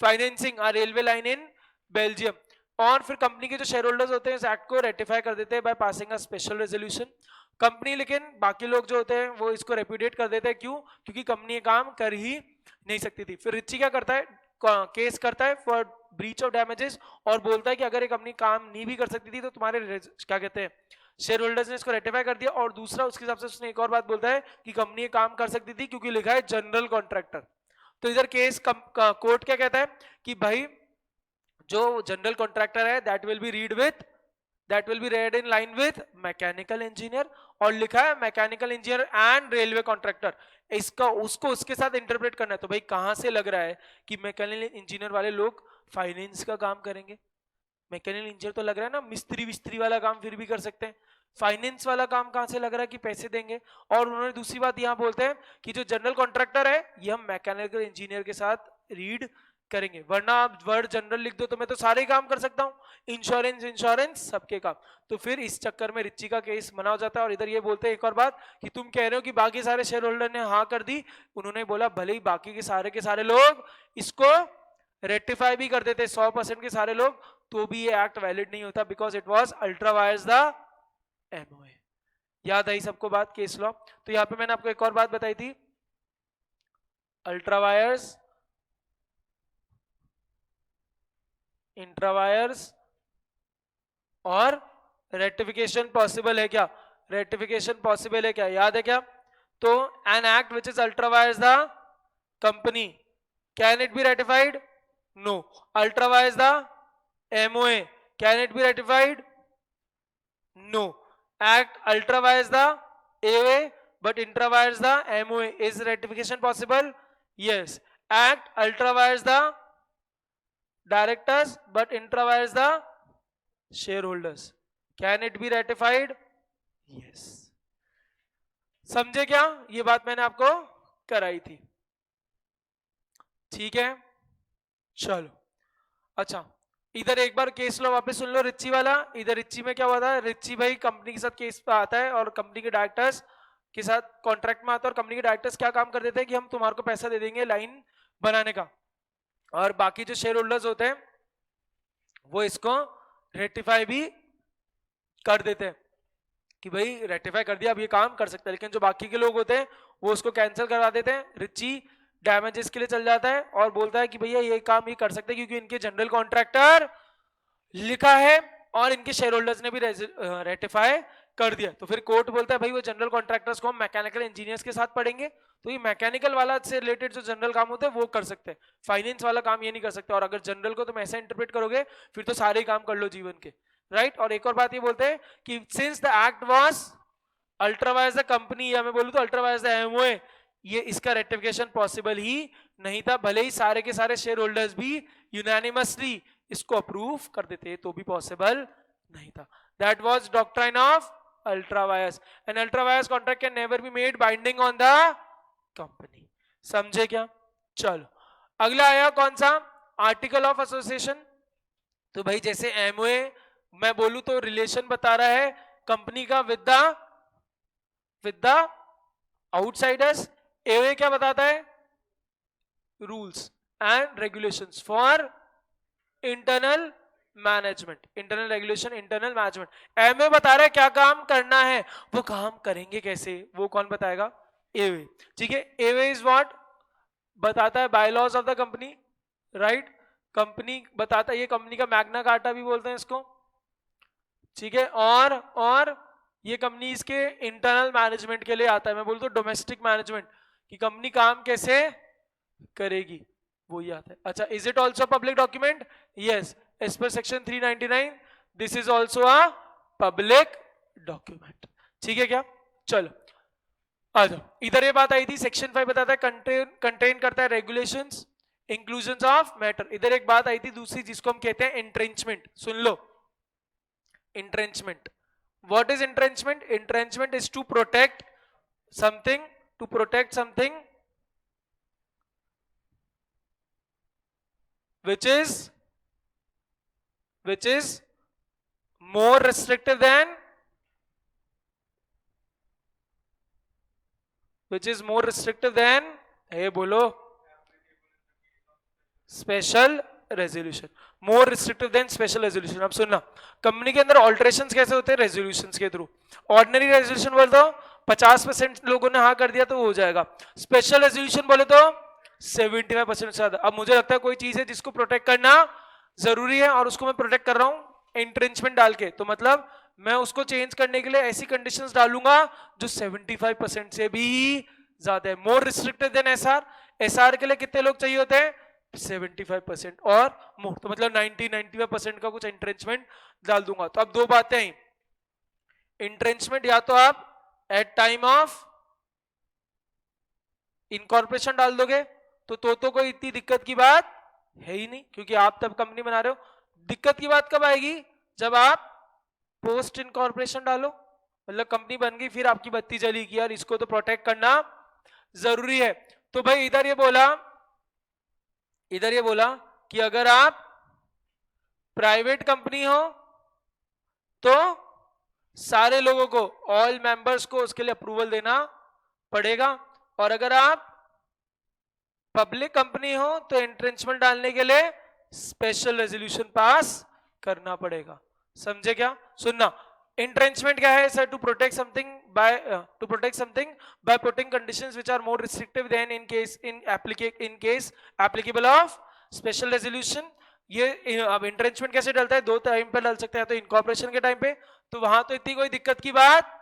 financing a railway line in Belgium, और फिर कंपनी के जो शेयर होल्डर्स होते हैं इस एक्ट को रेटिफाई कर देते हैं by passing a special resolution. Company, लेकिन बाकी लोग जो होते हैं वो इसको रेप्यूडिएट कर देते हैं। क्यों? क्योंकि कंपनी ये काम कर ही नहीं सकती थी। फिर रिच्ची क्या करता है? केस करता है फॉर ब्रीच ऑफ डैमेजेस, और बोलता है कि अगर ये कंपनी काम नहीं भी कर सकती थी तो तुम्हारे क्या कहते हैं शेयर होल्डर्स ने इसको रेटिफाई कर दिया। और दूसरा उसके हिसाब से उसने एक और बात बोलता है कि कंपनी ये काम कर सकती थी क्योंकि लिखा है जनरल कॉन्ट्रैक्टर। तो इधर केस कोर्ट क्या कहता है कि भाई जो जनरल कॉन्ट्रैक्टर है that will be red in line with mechanical engineer, और लिखा है mechanical engineer and railway contractor, इसका उसको उसके साथ इंटरप्रेट करना है। तो भाई कहां से लग रहा है कि मैकेनिकल इंजीनियर वाले लोग फाइनेंस का काम करेंगे? मैकेनिकल इंजीनियर तो लग रहा है ना मिस्त्री विस्त्री वाला काम फिर भी कर सकते हैं, फाइनेंस वाला काम कहां से लग रहा है कि पैसे देंगे? और उन्होंने दूसरी बात यहां बोलते हैं कि जो जनरल कॉन्ट्रैक्टर है ये हम मैकेनिकल इंजीनियर के साथ रीड करेंगे, वरना आप वर्ड जनरल लिख दो तो मैं तो सारे काम कर सकता हूँ, इंश्योरेंस सबके काम। तो फिर इस चक्कर में रिच्ची का केस मना हो जाता है। और इधर ये बोलते हैं एक और बात कि तुम कह रहे हो कि बाकी सारे शेयर होल्डर ने हाँ कर दी, उन्होंने बोला भले ही बाकी के सारे लोग इसको रेटिफाई भी कर देते 100% के सारे लोग, तो भी ये एक्ट वैलिड नहीं होता, because it was ultra vires the MOA. याद आई सबको बात केस लॉ? तो यहां पे मैंने आपको एक और बात बताई थी, अल्ट्रा वायर्स, इंट्रा वायर्स और रेक्टिफिकेशन पॉसिबल है क्या? रेक्टिफिकेशन पॉसिबल है क्या? याद है क्या? तो an act which is ultra vires the company, can it be ratified? No. Ultra vires the MOA, can it be ratified? No. Act ultra vires the AOA but intra vires the MOA. Is ratification possible? Yes. Act ultra vires the directors but intra vires the shareholders. Can it be ratified? Yes. समझे क्या? ये बात मैंने आपको कराई थी, ठीक है? चलो अच्छा, इधर एक बार केस लो वापस सुन लो, रिच्ची वाला। इधर रिच्ची में क्या हुआ था? रिच्ची भाई कंपनी के साथ केस पे आता है और कंपनी के डायरेक्टर्स के साथ कॉन्ट्रैक्ट में आता है, और कंपनी के डायरेक्टर्स क्या काम कर देते हैं कि हम तुम्हारे को पैसा दे देंगे लाइन बनाने का, और बाकी जो शेयर होल्डर्स होते हैं वो इसको रेटिफाई भी कर देते हैं कि भाई रेटिफाई कर दिया, अब ये काम कर सकते हैं। लेकिन जो बाकी के लोग होते हैं वो उसको कैंसिल करवा देते हैं। रिच्ची डैमेजेस के लिए चल जाता है और बोलता है कि भैया ये काम ये कर सकते हैं क्योंकि इनके जनरल कॉन्ट्रैक्टर लिखा है और इनके शेयर होल्डर्स ने भी रेटिफाई कर दिया। तो फिर कोर्ट बोलता है भाई वो जनरल कॉन्ट्रैक्टर्स को हम मैकेनिकल इंजीनियर्स के साथ पढ़ेंगे, तो ये मैकेनिकल वाला से रिलेटेड जो जनरल काम होते हैं वो कर सकते हैं, फाइनेंस वाला काम ये नहीं कर सकते। और अगर जनरल को तुम ऐसा इंटरप्रेट करोगे फिर तो सारे काम कर लो जीवन के, राइट। और एक और बात ये बोलते हैं कि since the act was ultra vires the company, या मैं बोलूं तो अल्ट्रा वायर्स द एमओए, ये इसका रेटिफिकेशन पॉसिबल ही नहीं था, भले ही सारे के सारे शेयर होल्डर्स भी यूनानिमसली इसको अप्रूव कर देते तो भी पॉसिबल नहीं था। That was doctrine of ultra wires, and ultra vires contract can never be made binding on the company. समझे क्या? चलो अगला आया कौन सा? Article of association. तो भाई जैसे एमओए मैं बोलूं तो रिलेशन बता रहा है कंपनी का विद द आउटसाइडर्स। एओए क्या बताता है? Rules and regulations for internal management, internal regulation, internal management. MA बता रहा है क्या काम करना है, वो काम करेंगे कैसे, वो कौन बताएगा? एओए, ठीक है। AOA is what? बताता है bylaws of the company, right. Company बताता है, ये कंपनी का मैग्ना कार्टा भी बोलते हैं इसको, ठीक है। और ये कंपनी इसके इंटरनल मैनेजमेंट के लिए आता है, मैं बोलता हूँ डोमेस्टिक मैनेजमेंट, कि कंपनी काम कैसे करेगी वो ही आता है। अच्छा, is it also public document? Yes, as per section 399 this is also a public document, ठीक है क्या? चलो आ जाओ, इधर ये बात आई थी सेक्शन 5 बताता है कंटेन करता है रेगुलेशंस, इंक्लूजन ऑफ मैटर। इधर एक बात आई थी दूसरी जिसको हम कहते हैं entrenchment. Soon low, entrenchment. What is entrenchment? Entrenchment is to protect something, which is more restrictive than hey bolo special resolution, more restrictive than special resolution. अब सुनना, कंपनी के अंदर ऑल्टरेशंस कैसे होते हैं? रेजोल्यूशंस के थ्रू। ऑर्डिनरी रेजोल्यूशन बोले तो 50% लोगों ने हाँ कर दिया तो हो जाएगा, स्पेशल रेजोल्यूशन बोले तो 75% से ज्यादा। अब मुझे लगता है कोई चीज है जिसको प्रोटेक्ट करना जरूरी है और उसको मैं प्रोटेक्ट कर रहा हूं एंट्रेंचमेंट डाल के, तो मतलब मैं उसको चेंज करने के लिए ऐसी कंडीशंस डालूंगा जो 75% से भी ज्यादा है। मोर रिस्ट्रिक्टिव देन एसआर, एसआर के लिए कितने लोग चाहिए होते हैं? 75% और मोर, तो मतलब 90-95% का कुछ एंट्रेंचमेंट डाल दूंगा। तो अब दो बातें हैं, एंट्रेंचमेंट या तो आप एट टाइम ऑफ इनकॉर्पोरेशन डाल दोगे तो कोई इतनी दिक्कत की बात है ही नहीं, क्योंकि आप तब कंपनी बना रहे हो। दिक्कत की बात कब आएगी? जब आप पोस्ट इनकॉर्पोरेशन डालो, मतलब कंपनी बन गई फिर आपकी बत्ती जली कि यार इसको तो प्रोटेक्ट करना जरूरी है। तो भाई इधर ये बोला कि अगर आप प्राइवेट कंपनी हो तो सारे लोगों को, ऑल मेंबर्स को उसके लिए अप्रूवल देना पड़ेगा, और अगर आप पब्लिक कंपनी हो तो एंट्रेंचमेंट डालने के लिए स्पेशल रेजोल्यूशन पास करना पड़ेगा। समझे क्या? सुनना, Entrenchment क्या है sir? To protect something by putting conditions which are more restrictive than in case applicable of special resolution. ये अब entrenchment कैसे डलता है? दो टाइम पे डल सकता है, तो incorporation के टाइम पे, तो वहां तो इतनी कोई दिक्कत की बात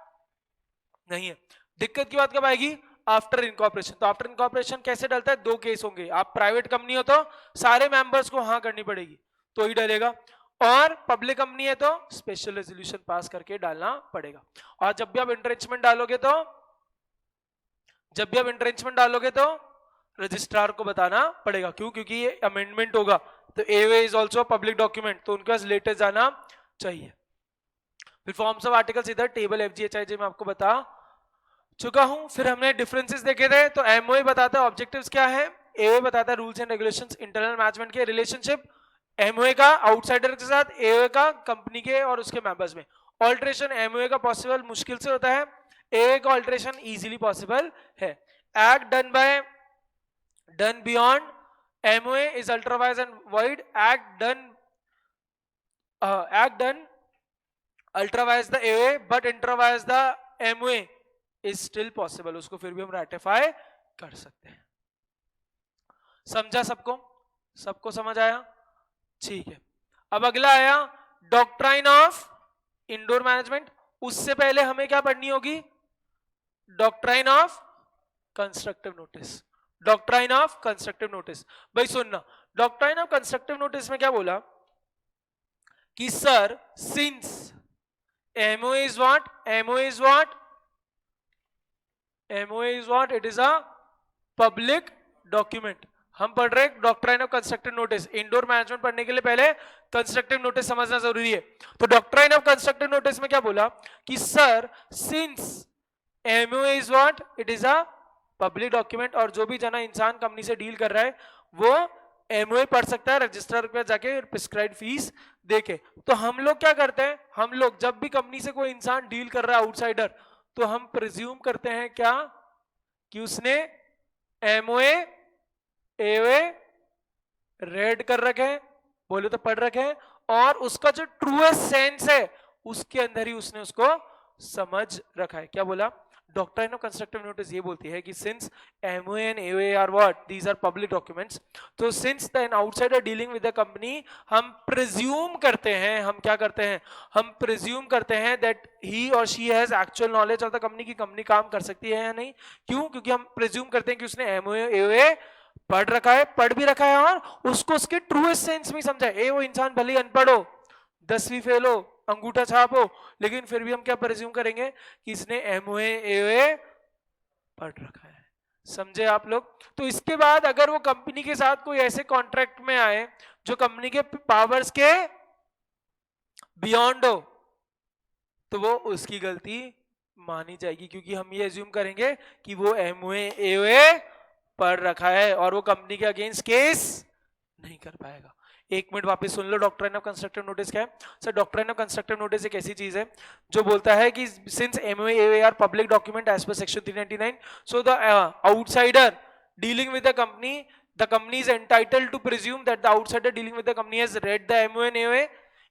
नहीं है। दिक्कत की बात कब आएगी? After incorporation. तो आफ्टर इनकॉर्पोरेशन कैसे डलता है? दो केस होंगे, आप प्राइवेट कंपनी हो तो सारे मेंबर्स को हाँ करनी पड़ेगी तो ही डलेगा, और पब्लिक कंपनी है तो स्पेशल रेजोल्यूशन पास करके डालना पड़ेगा। और जब भी आप इंट्रेंचमेंट डालोगे तो रजिस्ट्रार को बताना पड़ेगा। क्यों? क्योंकि ये अमेंडमेंट होगा, तो एवे इज ऑल्सो पब्लिक डॉक्यूमेंट, तो उनके पास लेटेस्ट जाना चाहिए। फिर फॉर्म्स ऑफ आर्टिकल्स इधर टेबल FGHIJ में आपको बता चुका हूं। फिर हमने डिफरेंसेस देखे थे, तो एमओए बताता है ऑब्जेक्टिव्स क्या है, एओए बताता है rules and regulations internal management के, रिलेशनशिप एमओए का आउटसाइडर के साथ, एओए का कंपनी के और उसके मेंबर्स में। ऑल्टरेशन एमओए का पॉसिबल मुश्किल से होता है, एओए का ऑल्टरेशन इजीली पॉसिबल है। Act done beyond MOA is ultra wise and wide, act done ultra wise the AOA but intra wise the MOA is still possible, उसको फिर भी हम रेटिफाई कर सकते हैं। समझा? सबको समझ आया? ठीक है। अब अगला आया डॉक्ट्राइन ऑफ इंडोर मैनेजमेंट। उससे पहले हमें क्या पढ़नी होगी? Doctrine of constructive notice. Doctrine of constructive notice, भाई सुनना, डॉक्ट्राइन ऑफ कंस्ट्रक्टिव नोटिस में क्या बोला कि sir since MOA is what? It is a public document. हम पढ़ रहे हैं doctrine of constructive notice. Indoor management पढ़ने के लिए पहले कंस्ट्रक्टिव नोटिस समझना जरूरी है। तो डॉक्ट्राइन ऑफ कंस्ट्रक्टिव नोटिस में क्या बोला कि sir since MOA is what? It is a public document, और जो भी जना इंसान कंपनी से डील कर रहा है वो एमओए पढ़ सकता है रजिस्ट्रार पे जाके प्रिस्क्राइब फीस देके। तो हम लोग क्या करते हैं, हम लोग जब भी कंपनी से कोई इंसान डील कर रहा है आउटसाइडर, तो हम प्रिज्यूम करते हैं क्या कि उसने एमओए एओए रेड कर रखे हैं, बोले तो पढ़ रखे हैं, और उसका जो ट्रूएस्ट सेंस है उसके अंदर ही उसने उसको समझ रखा है। क्या बोला? डॉक्ट्राइन ऑफ कंस्ट्रक्टिव नोटिस ये बोलती है कि since MOA and AOA are what? These are public documents. तो since an outsider dealing with the company, हम प्रिज्यूम करते हैं, हम क्या करते हैं, हम प्रिज्यूम करते हैं that he or she has actual knowledge of the company, की कंपनी काम कर सकती है या नहीं। क्यों? क्योंकि हम प्रिज्यूम करते हैं कि उसने MOA AOA पढ़ भी रखा है और उसको उसके ट्रूएस्ट सेंस में समझा है। वो इंसान भले ही अनपढ़ हो, 10वीं फेल हो, अंगूठा छाप हो, लेकिन फिर भी हम क्या प्रिज्यूम करेंगे कि इसने MOA AOA पढ़ रखा है। समझे आप लोग? तो इसके बाद अगर वो कंपनी के साथ कोई ऐसे कॉन्ट्रैक्ट में आए जो कंपनी के पावर्स के बियॉन्ड हो, तो वो उसकी गलती मानी जाएगी, क्योंकि हम ये एज्यूम करेंगे कि वो MOA AOA पढ़ रखा है और वो कंपनी के अगेंस्ट केस नहीं कर पाएगा। एक मिनट वापस सुन लो, डॉक्ट्राइन ऑफ कंस्ट्रक्टिव नोटिस क्या है। Sir doctrine of constructive notice एक ऐसी चीज है जो बोलता है कि since MOA AOA are public document as per section 399, so the outsider dealing with the company is entitled to presume that the outsider dealing with the company has read the MOA and AOA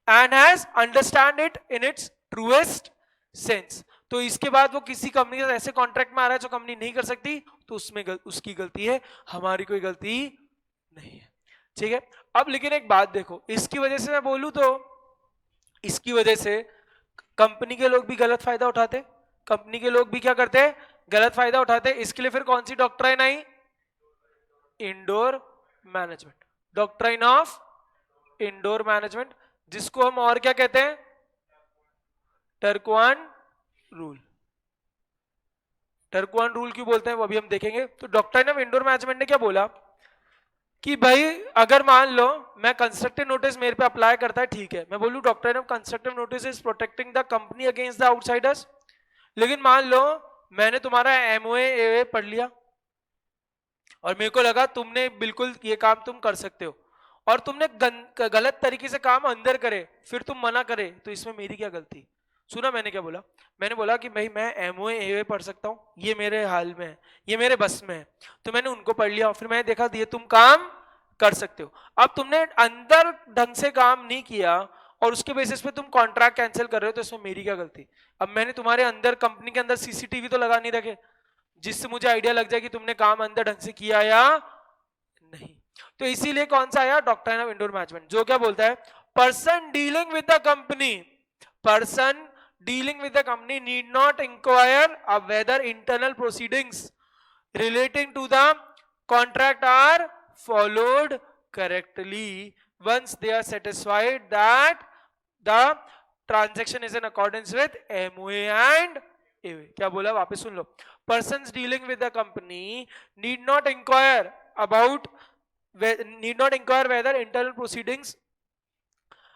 and has understand it in its truest sense. तो इसके बाद वो किसी company के ऐसे contract में आ रहा है जो कंपनी नहीं कर सकती, तो उसमें उसकी गलती है, हमारी कोई गलती नहीं है। ठीक है। अब लेकिन एक बात देखो, इसकी वजह से मैं बोलूं तो इसकी वजह से कंपनी के लोग भी गलत फायदा उठाते, कंपनी के लोग भी क्या करते हैं, गलत फायदा उठाते। इसके लिए फिर कौन सी डॉक्ट्राइन आई? Indoor management, doctrine of indoor management, जिसको हम और क्या कहते हैं? टर्कवान रूल। टर्कवान रूल क्यों बोलते हैं वो अभी हम देखेंगे। तो डॉक्ट्राइन ऑफ इंडोर मैनेजमेंट ने क्या बोला कि भाई अगर मान लो मैं कंस्ट्रक्टिव नोटिस मेरे पे अप्लाई करता है, ठीक है, मैं बोलूं doctrine of constructive notice is protecting the company against the outsiders, लेकिन मान लो मैंने तुम्हारा MOA AOA पढ़ लिया और मेरे को लगा तुमने बिल्कुल ये काम तुम कर सकते हो और तुमने गलत तरीके से काम अंदर करे, फिर तुम मना करे, तो इसमें मेरी क्या गलती? सुना मैंने क्या बोला? मैंने बोला कि भाई मैं MOA AOA पढ़ सकता हूँ, ये मेरे हाल में है, ये मेरे बस में है, तो मैंने उनको पढ़ लिया और फिर मैंने देखा ये तुम काम कर सकते हो। अब तुमने अंदर ढंग से काम नहीं किया और उसके बेसिस पे तुम कॉन्ट्रैक्ट कैंसिल कर रहे हो, तो इसमें मेरी क्या गलती? अब मैंने तुम्हारे अंदर कंपनी के अंदर सीसीटीवी तो लगा नहीं रखे जिससे मुझे आइडिया लग जाए कि तुमने काम अंदर ढंग से किया या नहीं। तो इसीलिए कौन सा आया? डॉक्ट्राइन ऑफ इंडोर मैनेजमेंट, जो क्या बोलता है? Person dealing with the company, person dealing with the company need not inquire whether internal proceedings relating to the contract are followed correctly once they are satisfied that the transaction is in accordance with MOA and AOA. क्या बोला? वापस सुन लो. Persons dealing with the company need not inquire whether internal proceedings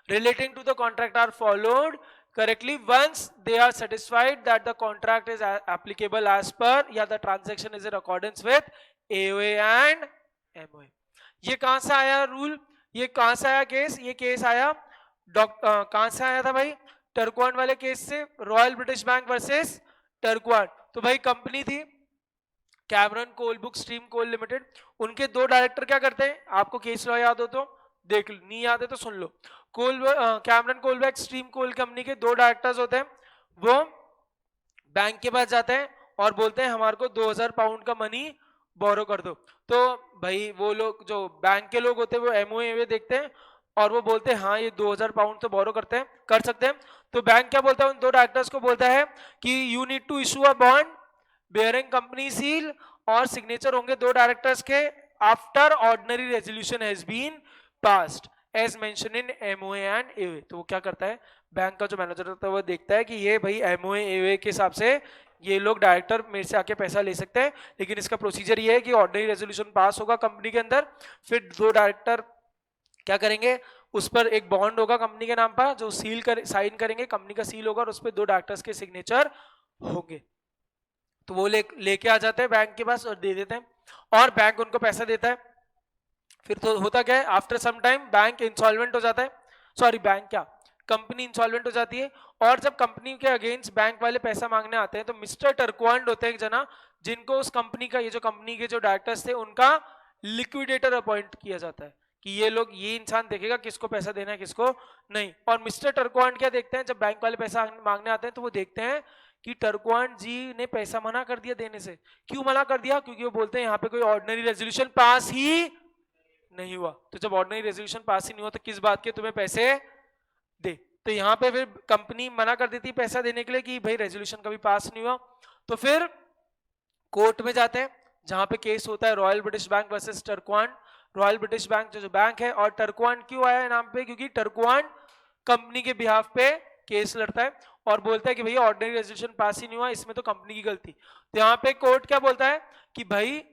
relating to the contract are followed correctly once they are satisfied that the contract is applicable as per या the transaction is in accordance with AOA and MOA. ये कहां से आया rule? ये कहां से आया case? ये केस आया कहां से आया था भाई? टर्कवान वाले केस से, रॉयल ब्रिटिश बैंक वर्सेस टर्कवान. तो भाई कंपनी थी कैमरन कोल बुक स्ट्रीम कोल लिमिटेड, उनके दो डायरेक्टर क्या करते हैं? आपको केस लॉ याद हो तो देख लो, नहीं याद है तो सुन लो. कैमरन कोलबैक स्ट्रीम कोल कंपनी के दो डायरेक्टर्स होते हैं. वो बैंक के पास जाते हैं और बोलते हैं हमारे को 2000 पाउंड का मनी बोरो कर दो. तो भाई वो लोग जो बैंक के लोग होते हैं वो एमओए देखते हैं और वो बोलते हैं हाँ ये 2000 पाउंड तो बोरो कर सकते हैं. तो बैंक क्या बोलता है? उन दो डायरेक्टर्स को बोलता है कि you need to issue a bond bearing company seal और सिग्नेचर होंगे दो डायरेक्टर्स के after ordinary resolution has been passed as mention in MOA and AOA. तो वो क्या करता है? बैंक का जो मैनेजर होता है वो देखता है कि ये भाई एमओए एओए के हिसाब से ये लोग डायरेक्टर मेरे से आके पैसा ले सकते हैं, लेकिन इसका प्रोसीजर ये है कि ऑर्डिनरी रेजोल्यूशन पास होगा कंपनी के अंदर, फिर दो डायरेक्टर क्या करेंगे? उस पर एक बॉन्ड होगा कंपनी के नाम पर जो साइन करेंगे, कंपनी का सील होगा और उस पर दो डायरेक्टर्स के सिग्नेचर होंगे. तो वो लेके आ जाते हैं बैंक के पास और दे देते हैं और बैंक उनको पैसा देता है. फिर तो होता क्या है? After some time bank insolvent हो जाता है, कंपनी इंसॉल्वेंट हो जाती है. और जब कंपनी के अगेंस्ट बैंक वाले पैसा मांगने आते हैं तो मिस्टर टर्कवांड होते हैं एक जना, जिनको उस कंपनी का ये जो कंपनी के जो डायरेक्टर्स थे उनका लिक्विडेटर अपॉइंट किया जाता है कि ये इंसान देखेगा किसको पैसा देना है किसको नहीं. और मिस्टर टर्कवांड क्या देखते हैं? जब बैंक वाले पैसा मांगने आते हैं तो वो देखते हैं कि टर्कवांड जी ने पैसा मना कर दिया देने से. क्यों मना कर दिया? क्योंकि वो बोलते हैं यहाँ पे कोई ऑर्डिनरी रेजोल्यूशन पास ही नहीं हुआ. तो जब ऑर्डिनरी रेजोल्यूशन पास ही नहीं हुआ तो किस बात के तुम्हें पैसे दे? तो यहाँ पे फिर कंपनी मना कर देती पैसा देने के लिए कि भाई रेजोल्यूशन कभी पास नहीं हुआ. तो फिर कोर्ट में जाते हैं जहां पे केस होता है royal British bank versus Turquand. Royal British bank जो बैंक है, और टर्कवांड क्यों आया है नाम पे? क्योंकि टर्कवांड कंपनी के बिहाफ पे केस लड़ता है और बोलता है कि भैया ऑर्डिनरी रेजोल्यूशन पास ही नहीं हुआ, इसमें तो कंपनी की गलती. तो यहाँ पे कोर्ट क्या बोलता है कि भाई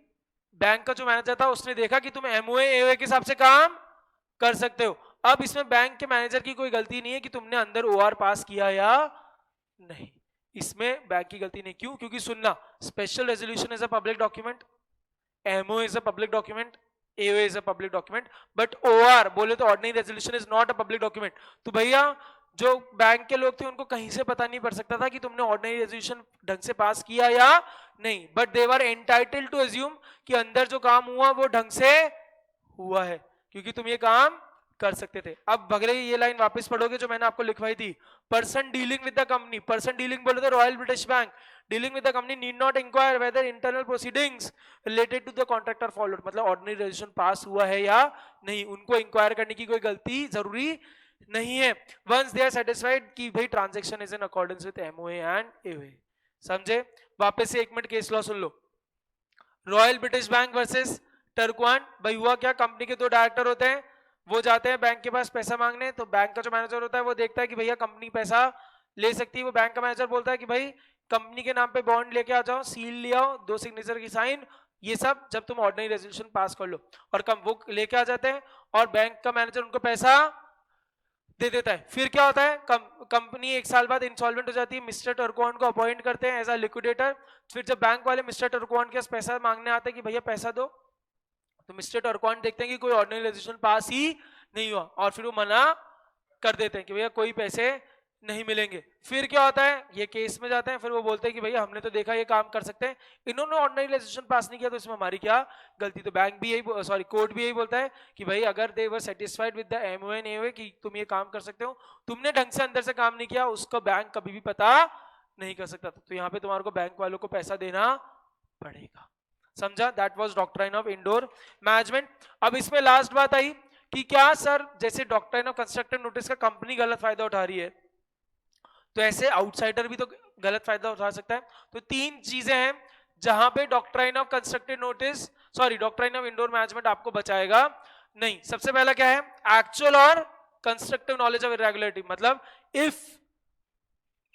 बैंक का जो मैनेजर था उसने देखा कि तुम एमओए एओए के हिसाब से काम कर सकते हो. अब इसमें बैंक के मैनेजर की कोई गलती नहीं है कि तुमने अंदर ओआर पास किया या नहीं, इसमें बैंक की गलती नहीं. क्यों? क्योंकि सुनना, special resolution is a public document, MOA is a public document, AOA is a public document, but OR बोले तो ordinary resolution is not a public document. तो भैया जो बैंक के लोग थे उनको कहीं से पता नहीं पड़ सकता था कि तुमने ऑर्डिनरी रेजोल्यूशन ढंग से पास किया या नहीं, but they were entitled to assume कि अंदर जो काम हुआ वो ढंग से हुआ है क्योंकि तुम ये काम कर सकते थे. अब भगले ये लाइन वापस पढ़ोगे जो मैंने आपको लिखवाई थी, person dealing with the company, person dealing बोले तो royal British bank, dealing with the company need not inquire whether internal proceedings related to the contract are followed. मतलब ऑर्डिनरी रेजोल्यूशन पास हुआ है या नहीं, उनको इंक्वायर करने की कोई गलती जरूरी नहीं है. वंस दे आर सेटिस्फाइड कि भाई transaction is in accordance with MOA and AOA. समझे? वापस से एक मिनट केस लॉ सुन लो. Royal British bank versus Turquand. भाई हुआ क्या? कंपनी के दो डायरेक्टर होते हैं, वो जाते हैं बैंक के पास पैसा मांगने. तो बैंक का जो मैनेजर होता है वो देखता है कि भैया कंपनी पैसा ले सकती है. वो बैंक का मैनेजर बोलता है कि भाई कंपनी के नाम पे बॉन्ड लेके आ जाओ, सील ले आओ, दो सिग्नेचर की साइन, ये सब जब तुम ऑर्डिनरी रेजोल्यूशन पास कर लो. और वो लेके आ जाते हैं और बैंक का मैनेजर उनको पैसा दे देता है. फिर क्या होता है? कंपनी एक साल बाद इंसॉल्वेंट हो जाती है. मिस्टर टर्कवांड को अपॉइंट करते हैं एज अ लिक्विडेटर. फिर जब बैंक वाले मिस्टर टर्कवांड के पास पैसा मांगने आते हैं कि भैया पैसा दो, तो मिस्टर टर्कवांड देखते हैं कि कोई ऑर्डिनरी रेजोल्यूशन पास ही नहीं हुआ और फिर वो मना कर देते हैं कि भैया कोई पैसे नहीं मिलेंगे। फिर क्या होता है, ये केस में जाते हैं, फिर वो बोलते हैं कि भैया हमने तो देखा ये काम कर सकते हैं, इन्होंने ऑर्डिनरी रेजोल्यूशन पास नहीं किया तो इसमें हमारी क्या गलती। तो बैंक भी यही सॉरी कोर्ट भी यही बोलता है कि भाई अगर they were satisfied with the MOA and AOA कि तुम ये काम कर सकते हो, तुमने ढंग से अंदर से काम नहीं किया, उसको बैंक कभी भी पता नहीं कर सकता। तो यहाँ पे तुम्हारे को बैंक वालों को पैसा देना पड़ेगा। समझा? That was doctrine of indoor management. अब इसमें लास्ट बात आई कि क्या सर जैसे डॉक्ट्राइन ऑफ कंस्ट्रक्टिव नोटिस का कंपनी गलत फायदा उठा रही है, तो ऐसे आउटसाइडर भी तो गलत फायदा उठा सकता है। तो तीन चीजें हैं जहां पे doctrine of constructive notice sorry doctrine of indoor management आपको बचाएगा नहीं। सबसे पहला क्या है, एक्चुअल और कंस्ट्रक्टिव नॉलेज ऑफ इरेगुलरिटी। मतलब इफ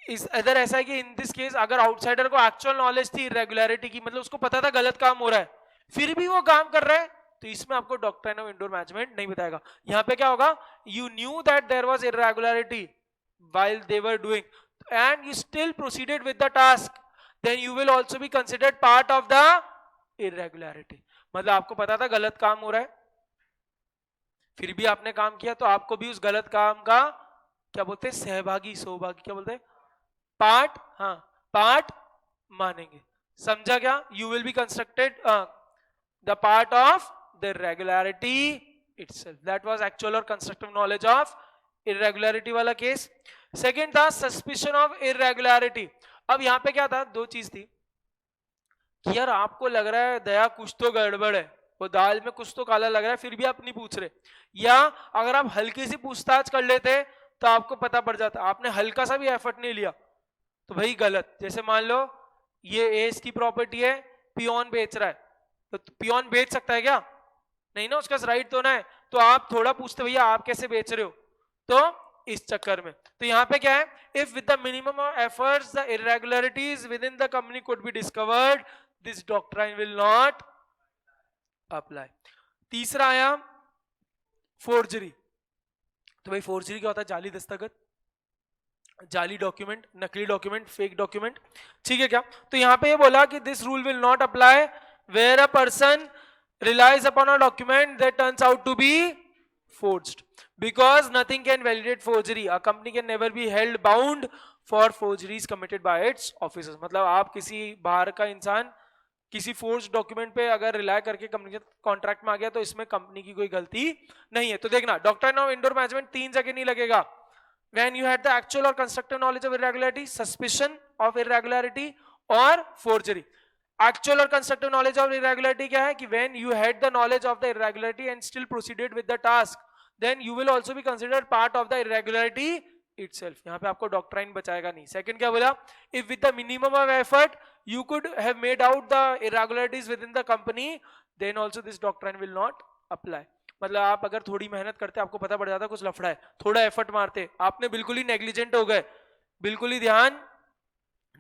इस इधर ऐसा है कि इन दिस केस अगर आउटसाइडर को एक्चुअल नॉलेज थी इरेगुलरिटी की, मतलब उसको पता था गलत काम हो रहा है, फिर भी वो काम कर रहा है, तो इसमें आपको डॉक्ट्राइन ऑफ इंडोर मैनेजमेंट नहीं बताएगा। यहां पे क्या होगा, you knew that there was irregularity while they were doing and you still proceeded with the task, then you will also be considered part of the irregularity। मतलब आपको पता था गलत काम हो रहा है, फिर भी आपने काम किया, तो आपको भी उस गलत काम का क्या बोलते हैं, सहभागी सहभागी क्या बोलते हैं, पार्ट, हाँ पार्ट मानेंगे। समझा क्या? You will be constructed the part of the irregularity itself। that was actual और constructive knowledge of irregularity वाला केस। सेकेंड था सस्पिशन ऑफ इरेगुलरिटी। अब यहां पे क्या था, दो चीज थी कि यार आपको लग रहा है दया कुछ तो गड़बड़ है, वो दाल में कुछ तो काला लग रहा है, फिर भी आप नहीं पूछ रहे, या अगर आप हल्की सी पूछताछ कर लेते तो आपको पता पड़ जाता, आपने हल्का सा भी एफर्ट नहीं लिया तो भाई गलत। जैसे मान लो ये एस की प्रॉपर्टी है, पियोन बेच रहा है, तो पियोन बेच सकता है क्या? नहीं ना, उसका राइट तो ना है, तो आप थोड़ा पूछते भैया आप कैसे बेच रहे हो, तो इस चक्कर में। तो यहां पे क्या है, if with the minimum of efforts the irregularities within the company could be discovered, this doctrine will not apply. तीसरा आया फोर्जरी। तो भाई फोर्जरी क्या होता है, जाली दस्तखत, जाली डॉक्यूमेंट, नकली डॉक्यूमेंट, फेक डॉक्यूमेंट, ठीक है क्या? तो यहां पे ये बोला कि this rule will not apply where a person relies upon a document that turns out to be forged, because nothing can validate forgery। A company can never be held bound for forgeries committed by its officers। मतलब आप किसी बाहर का इंसान किसी forge document पे अगर rely करके कंपनी के कॉन्ट्रैक्ट में आ गया तो इसमें कंपनी की कोई गलती नहीं है। तो देखना डॉक्ट्राइन ऑफ इंडोर मैनेजमेंट तीन जगह नहीं लगेगा, when you had the actual or constructive knowledge of irregularity, suspicion of irregularity और forgery। एक्चुअल और कंस्ट्रक्टिव नॉलेज ऑफ इरेगुलरिटी क्या है कि when you had the knowledge of the irregularity and still proceeded with the task, then you will also be considered part of the irregularity itself. यहां पे आपको doctrine बचाएगा नहीं। Second क्या बोला, if with the minimum of effort you could have made out the irregularities within the company, then also this doctrine will not apply. मतलब आप अगर थोड़ी मेहनत करते, आपको पता पड़ जाता कुछ लफड़ा है, थोड़ा एफर्ट मारते, आपने बिल्कुल ही नेग्लिजेंट हो गए, बिल्कुल ही ध्यान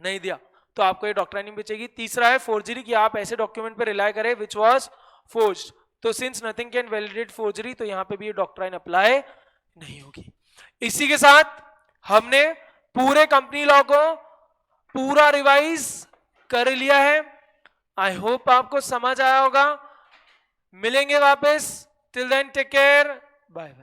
नहीं दिया, तो आपको ये डॉक्ट्राइन नहीं बचेगी। तीसरा है फोर्जरी, कि आप ऐसे डॉक्यूमेंट पे रिलाय करें विच वाज फोर्ज्ड, तो since nothing can validate forgery, तो यहां पे भी ये डॉक्ट्राइन अप्लाई नहीं होगी। इसी के साथ हमने पूरे कंपनी लॉ को पूरा रिवाइज कर लिया है। आई होप आपको समझ आया होगा। मिलेंगे वापस, till then take care, bye bye.